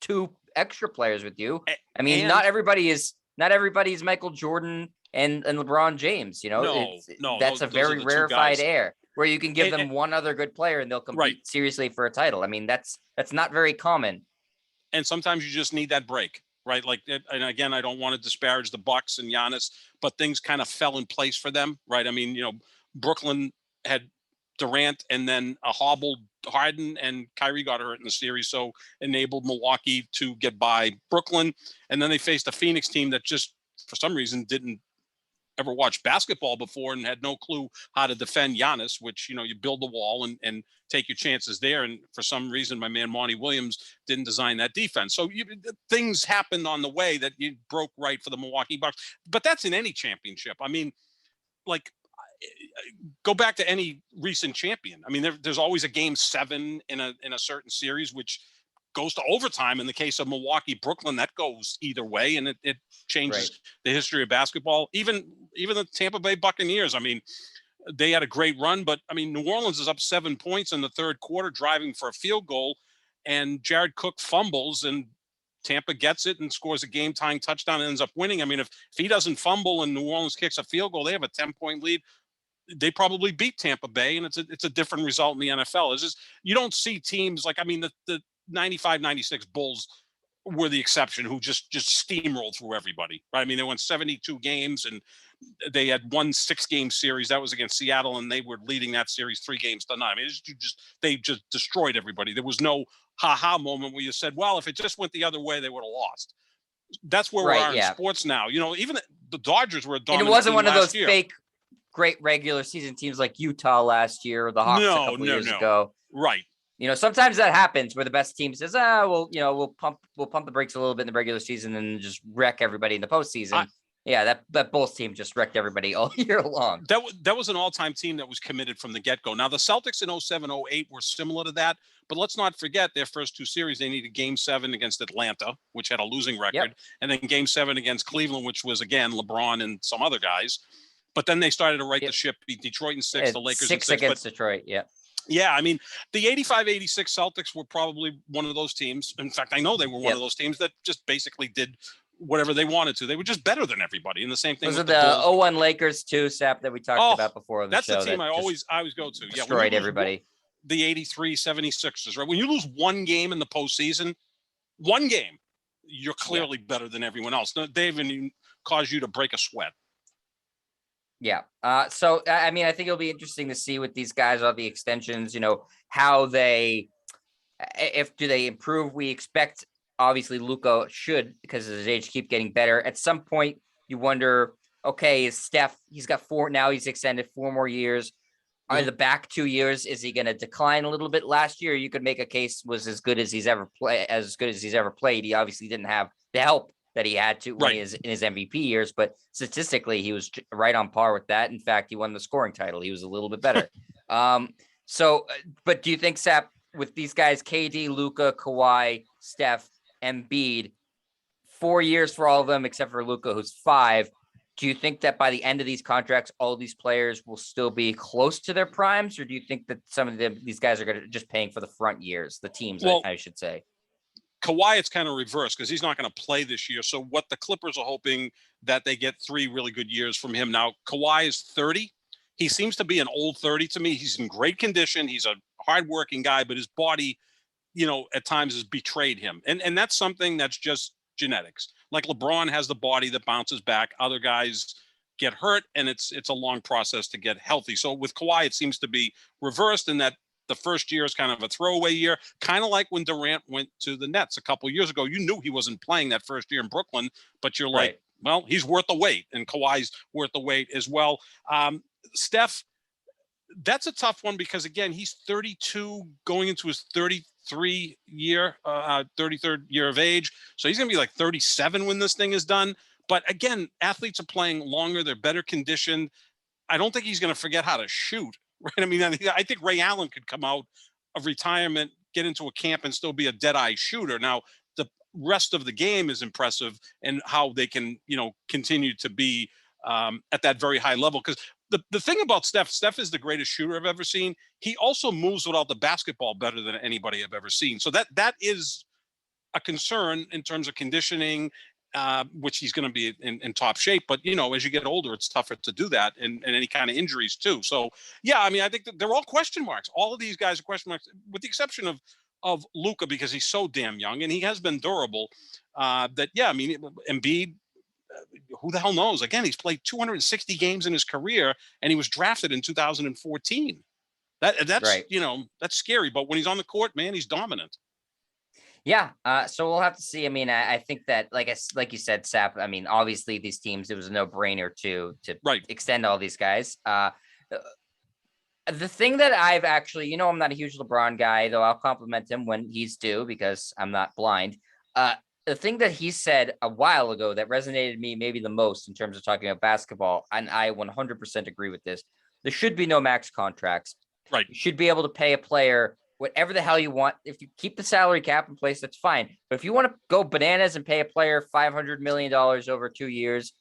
2 extra players with you. I mean, not everybody is Michael Jordan and LeBron James. That's a very rarefied air where you can give them one other good player and they'll compete seriously for a title. I mean, that's not very common. And sometimes you just need that break. right? Like, and again, I don't want to disparage the Bucks and Giannis, but things kind of fell in place for them, right? I mean, Brooklyn had Durant and then a hobbled Harden, and Kyrie got hurt in the series, so enabled Milwaukee to get by Brooklyn. And then they faced a Phoenix team that just, for some reason, didn't ever watched basketball before and had no clue how to defend Giannis, which, you build the wall and take your chances there. And for some reason, my man Monty Williams didn't design that defense. So things happened on the way that you broke right for the Milwaukee Bucks. But that's in any championship. I mean, like, go back to any recent champion. I mean, there's always a game 7 in a certain series, which goes to overtime. In the case of Milwaukee, Brooklyn, that goes either way, and it changes the history of basketball. Even the Tampa Bay Buccaneers, I mean, they had a great run, but I mean, New Orleans is up 7 points in the third quarter, driving for a field goal, and Jared Cook fumbles, and Tampa gets it and scores a game-tying touchdown and ends up winning. I mean, if he doesn't fumble and New Orleans kicks a field goal, they have a 10-point lead. They probably beat Tampa Bay, and it's a different result in the NFL. It's just, you don't see teams like, I mean, the 95-96 Bulls were the exception, who just steamrolled through everybody, right? I mean, they won 72 games, and they had one 6-game series that was against Seattle, and they were leading that series 3-0. I mean, they just destroyed everybody. There was no ha-ha moment where you said, well, if it just went the other way, they would have lost. That's where we are in sports now. Even the Dodgers were a dominant. And it wasn't team one of those year. fake great regular season teams like Utah last year or the Hawks a couple years ago. Right. Sometimes that happens where the best team says, we'll pump the brakes a little bit in the regular season and just wreck everybody in the postseason. That Bulls team just wrecked everybody all year long. That was an all-time team that was committed from the get-go. Now, the Celtics in 07-08 were similar to that, but let's not forget their first 2 series. They needed Game 7 against Atlanta, which had a losing record, and then Game 7 against Cleveland, which was, again, LeBron and some other guys. But then they started to right the ship, beat Detroit in 6, the Lakers in 6 against Detroit, Yeah, I mean, the 85-86 Celtics were probably one of those teams. In fact, I know they were one of those teams that just basically did whatever they wanted to. They were just better than everybody. And the same thing with with the 01 Lakers too, Sap, that we talked about before. That's the team I always go to. Destroyed everybody. The 83 76ers, right? When you lose one game in the postseason, one game, you're clearly better than everyone else. They even cause you to break a sweat. Yeah. So, I mean, I think it'll be interesting to see with these guys on the extensions, how do they improve? We expect, obviously, Luka should, because his age keep getting better. At some point, you wonder, okay, is Steph, he's got 4, now he's extended 4 more years. Are the back 2 years, is he going to decline a little bit? Last year, you could make a case was as good as he's ever played. He obviously didn't have the help that he had to when he is in his MVP years, but statistically he was right on par with that. In fact, he won the scoring title. He was a little bit better. But do you think, Sap, with these guys, KD, Luka, Kawhi, Steph, Embiid, 4 years for all of them except for Luka, who's 5, do you think that by the end of these contracts, all these players will still be close to their primes, or do you think that some of these guys are going to just paying for the front years, the teams, I should say? Kawhi, it's kind of reversed because he's not going to play this year. So what the Clippers are hoping that they get 3 really good years from him. Now, Kawhi is 30. He seems to be an old 30 to me. He's in great condition. He's a hardworking guy, but his body, at times has betrayed him. And that's something that's just genetics. Like LeBron has the body that bounces back. Other guys get hurt, and it's a long process to get healthy. So with Kawhi, it seems to be reversed in that the first year is kind of a throwaway year, kind of like when Durant went to the Nets a couple of years ago. You knew he wasn't playing that first year in Brooklyn, but you're like, well, he's worth the wait, and Kawhi's worth the wait as well. Steph, that's a tough one because, again, he's 32 going into his 33rd year of age. So he's going to be like 37 when this thing is done. But again, athletes are playing longer. They're better conditioned. I don't think he's going to forget how to shoot. Right. I mean, I think Ray Allen could come out of retirement, get into a camp, and still be a dead-eye shooter. Now, the rest of the game is impressive, and how they can, continue to be at that very high level. Because the thing about Steph is the greatest shooter I've ever seen. He also moves without the basketball better than anybody I've ever seen. So that is a concern in terms of conditioning, which he's going to be in top shape. But, as you get older, it's tougher to do that, and any kind of injuries too. So, yeah, I mean, I think that they're all question marks. All of these guys are question marks, with the exception of of Luka because he's so damn young and he has been durable. Embiid, who the hell knows? Again, he's played 260 games in his career, and he was drafted in 2014. That's Right. That's scary. But when he's on the court, man, he's dominant. Yeah. So we'll have to see. I mean, I think that, like you said, Sap. I mean, obviously these teams, it was a no-brainer to extend all these guys. The thing that I've actually, I'm not a huge LeBron guy, though I'll compliment him when he's due because I'm not blind. The thing that he said a while ago that resonated me maybe the most in terms of talking about basketball, and I 100% agree with this. There should be no max contracts. Right. You should be able to pay a player whatever the hell you want. If you keep the salary cap in place, that's fine. But if you want to go bananas and pay a player $500 million over 2 years,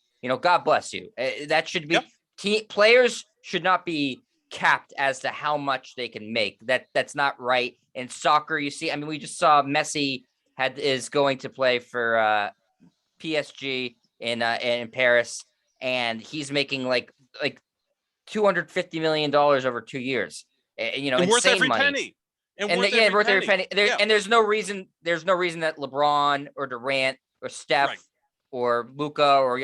God bless you. That should be players should not be capped as to how much they can make. That's not right. In soccer, you see, I mean, we just saw Messi is going to play for PSG in Paris, and he's making like $250 million over 2 years. And worth insane every money. Penny. Worth every penny. And there's no reason that LeBron or Durant or Steph or Luka or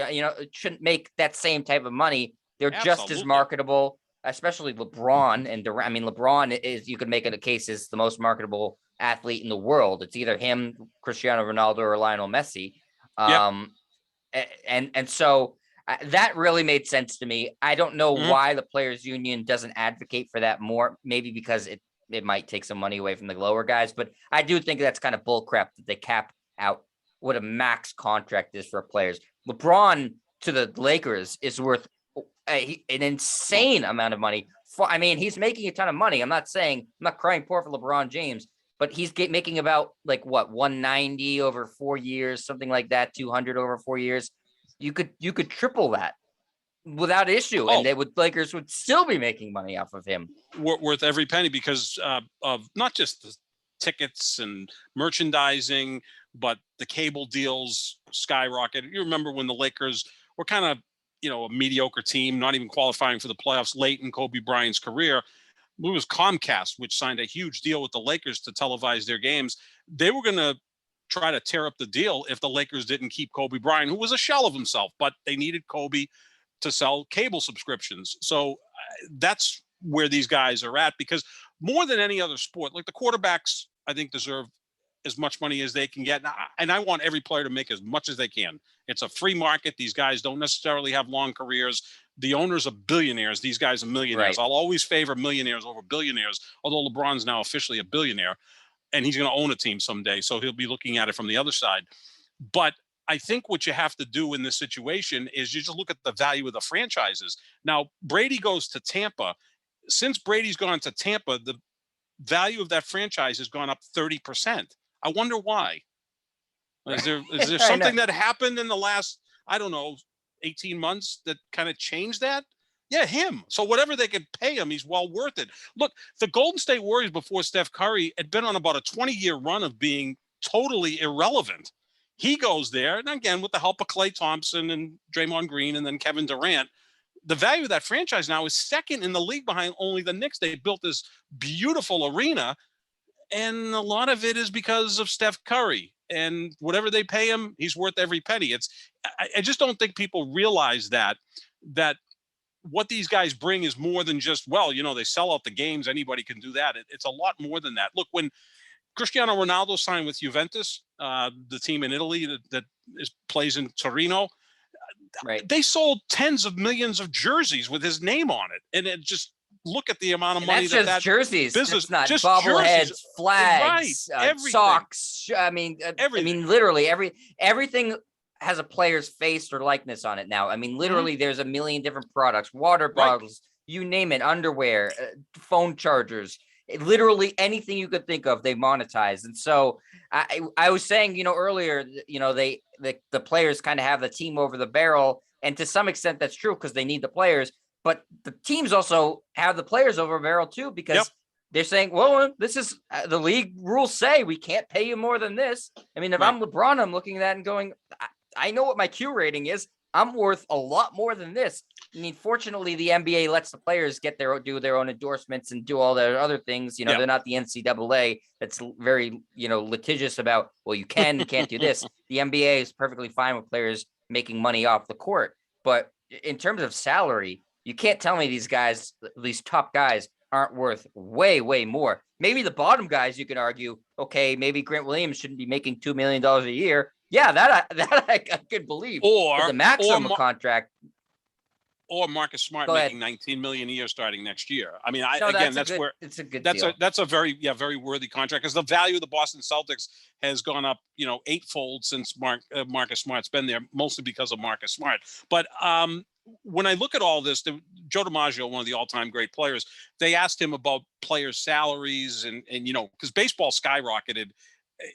shouldn't make that same type of money. They're just as marketable, especially LeBron and Durant. I mean, LeBron is, you could make it a case, is the most marketable athlete in the world. It's either him, Cristiano Ronaldo, or Lionel Messi. And so that really made sense to me. I don't know why the players union doesn't advocate for that more, maybe because it might take some money away from the lower guys, but I do think that's kind of bullcrap that they cap out what a max contract is for players. LeBron to the Lakers is worth an insane amount of money. I mean, he's making a ton of money. I'm not crying poor for LeBron James, but he's making about 190 over 4 years, something like that, 200 over 4 years. You could triple that without issue, and Lakers would still be making money off of him. Worth every penny because of not just the tickets and merchandising, but the cable deals skyrocket. You remember when the Lakers were kind of, a mediocre team, not even qualifying for the playoffs late in Kobe Bryant's career. It was Comcast, which signed a huge deal with the Lakers to televise their games. They were going to try to tear up the deal if the Lakers didn't keep Kobe Bryant, who was a shell of himself, but they needed Kobe to sell cable subscriptions. So that's where these guys are at, because more than any other sport, like the quarterbacks, I think deserve as much money as they can get. And I want every player to make as much as they can. It's a free market. These guys don't necessarily have long careers. The owners are billionaires. These guys are millionaires. Right. I'll always favor millionaires over billionaires, although LeBron's now officially a billionaire and he's going to own a team someday. So he'll be looking at it from the other side. But I think what you have to do in this situation is you just look at the value of the franchises. Now, Brady goes to Tampa. Since Brady's gone to Tampa, the value of that franchise has gone up 30%. I wonder why. Is there something that happened in the last, 18 months that kind of changed that? Yeah, him. So whatever they could pay him, he's well worth it. Look, the Golden State Warriors before Steph Curry had been on about a 20-year run of being totally irrelevant. He goes there, and again, with the help of Klay Thompson and Draymond Green and then Kevin Durant, the value of that franchise now is second in the league behind only the Knicks. They built this beautiful arena, and a lot of it is because of Steph Curry. And whatever they pay him, he's worth every penny. I just don't think people realize that what these guys bring is more than just, they sell out the games. Anybody can do that. It's a lot more than that. Look, when Cristiano Ronaldo signed with Juventus, the team in Italy that plays in Torino, right, they sold tens of millions of jerseys with his name on it. And it just, look at the amount of money that's jerseys. Business, it's not just bobbleheads, jerseys. flags, Right. Socks. I mean, literally everything has a player's face or likeness on it now. I mean, literally, there's a million different products, water bottles, you name it, underwear, phone chargers. Literally anything you could think of, they monetize. And so I was saying, earlier, the players kind of have the team over the barrel, and to some extent that's true because they need the players. But the teams also have the players over a barrel too, because they're saying, well, this is the league rules say we can't pay you more than this. I mean, if I'm LeBron, I'm looking at that and going, I know what my Q rating is. I'm worth a lot more than this. I mean, fortunately, the NBA lets the players do their own endorsements and do all their other things. You know, they're not the NCAA that's very, litigious about, well, you can't do this. The NBA is perfectly fine with players making money off the court. But in terms of salary, you can't tell me these guys, these top guys, aren't worth way, way more. Maybe the bottom guys, you can argue, okay, maybe Grant Williams shouldn't be making $2 million a year. Yeah, that I could believe. But the maximum contract. Or Marcus Smart making $19 million a year starting next year. I mean, it's a good deal. That's a very worthy contract, because the value of the Boston Celtics has gone up, eightfold since Marcus Smart's been there, mostly because of Marcus Smart. But when I look at all this, Joe DiMaggio, one of the all-time great players, they asked him about players' salaries and because baseball skyrocketed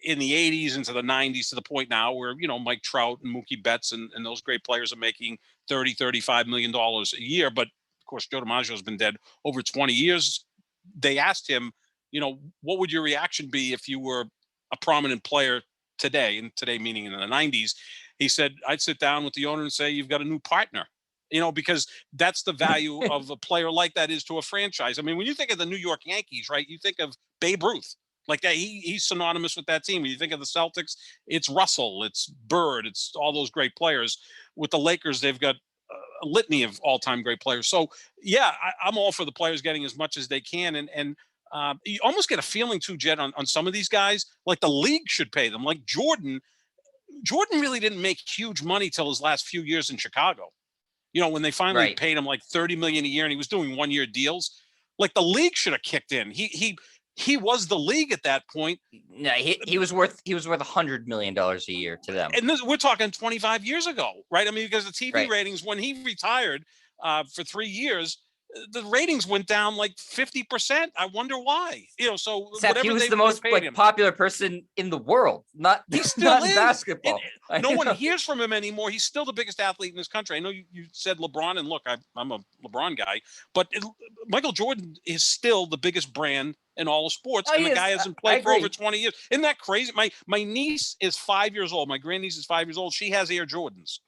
in the 80s into the 90s to the point now where, Mike Trout and Mookie Betts and those great players are making $30-35 million a year. But of course, Joe DiMaggio has been dead over 20 years. They asked him, what would your reaction be if you were a prominent player today, and today meaning in the 90s? He said, I'd sit down with the owner and say, you've got a new partner. Because that's the value of a player like that is to a franchise. I mean, when you think of the New York Yankees, right, you think of Babe Ruth. Like that, he's synonymous with that team. When you think of the Celtics, it's Russell, it's Bird, it's all those great players. With the Lakers, they've got a litany of all-time great players. So, yeah, I'm all for the players getting as much as they can. And you almost get a feeling, too, Jed, on some of these guys, like the league should pay them. Like Jordan really didn't make huge money till his last few years in Chicago. When they finally paid him like $30 million a year and he was doing one-year deals, like the league should have kicked in. He was the league at that point. No, he was worth $100 million a year to them. And we're talking 25 years ago, right? I mean, because the TV ratings, when he retired for 3 years, the ratings went down like 50%. I wonder why. So Except he was the most popular person in the world. Not he still not is. In basketball. No one hears from him anymore. He's still the biggest athlete in this country. I know you said LeBron, and look, I'm a LeBron guy, but Michael Jordan is still the biggest brand in all of sports, and the guy hasn't played for over 20 years. Isn't that crazy? My niece is 5 years old. My grandniece is 5 years old. She has Air Jordans.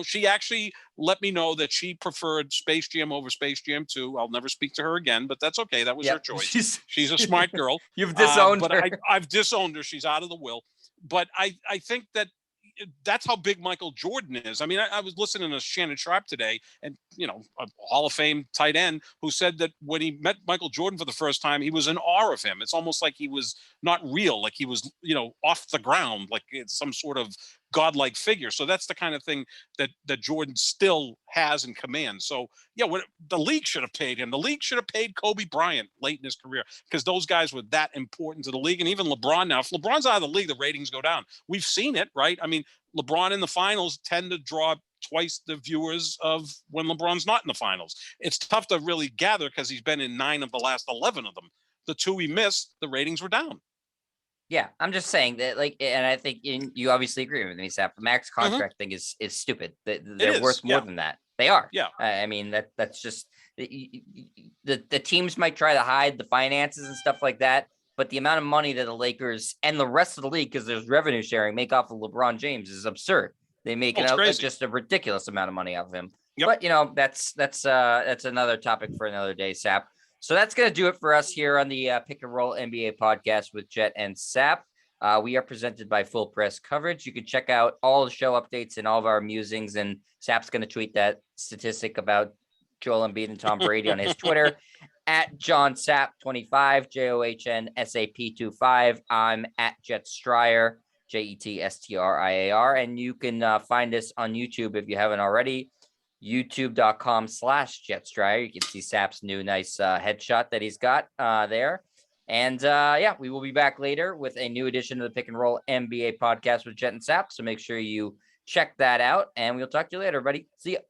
She actually let me know that she preferred Space Jam over Space Jam 2. I'll never speak to her again, but that's okay. That was her choice. She's a smart girl. You've disowned her. I've disowned her. She's out of the will. But I think that's how big Michael Jordan is. I mean, I was listening to Shannon Sharp today, and a Hall of Fame tight end, who said that when he met Michael Jordan for the first time, he was in awe of him. It's almost like he was not real, like he was off the ground, like it's some sort of godlike figure. So that's the kind of thing that Jordan still has and commands. So yeah, the league should have paid him. The league should have paid Kobe Bryant late in his career, because those guys were that important to the league. And even LeBron now, if LeBron's out of the league, the ratings go down. We've seen it, right? I mean, LeBron in the finals tend to draw twice the viewers of when LeBron's not in the finals. It's tough to really gather because he's been in 9 of the last 11 of them. The 2 he missed, the ratings were down. Yeah, I'm just saying that, and I think you obviously agree with me, Sap. The max contract thing is stupid. They're worth more than that. They are. Yeah. I mean, that's just the teams might try to hide the finances and stuff like that, but the amount of money that the Lakers and the rest of the league, because there's revenue sharing, make off of LeBron James is absurd. They make just a ridiculous amount of money off of him. Yep. But that's another topic for another day, Sap. So that's going to do it for us here on the Pick and Roll NBA podcast with Jet and Sap. We are presented by Full Press Coverage. You can check out all the show updates and all of our musings, and Sap's going to tweet that statistic about Joel Embiid and Tom Brady on his Twitter at JohnSap25, JOHNSAP25. I'm at Jet Striar, JETSTRIAR, and you can find us on YouTube if you haven't already. YouTube.com/JetStriar. You can see Sap's new nice headshot that he's got there. And we will be back later with a new edition of the Pick and Roll NBA podcast with Jet and Sap. So make sure you check that out, and we'll talk to you later, everybody. See ya.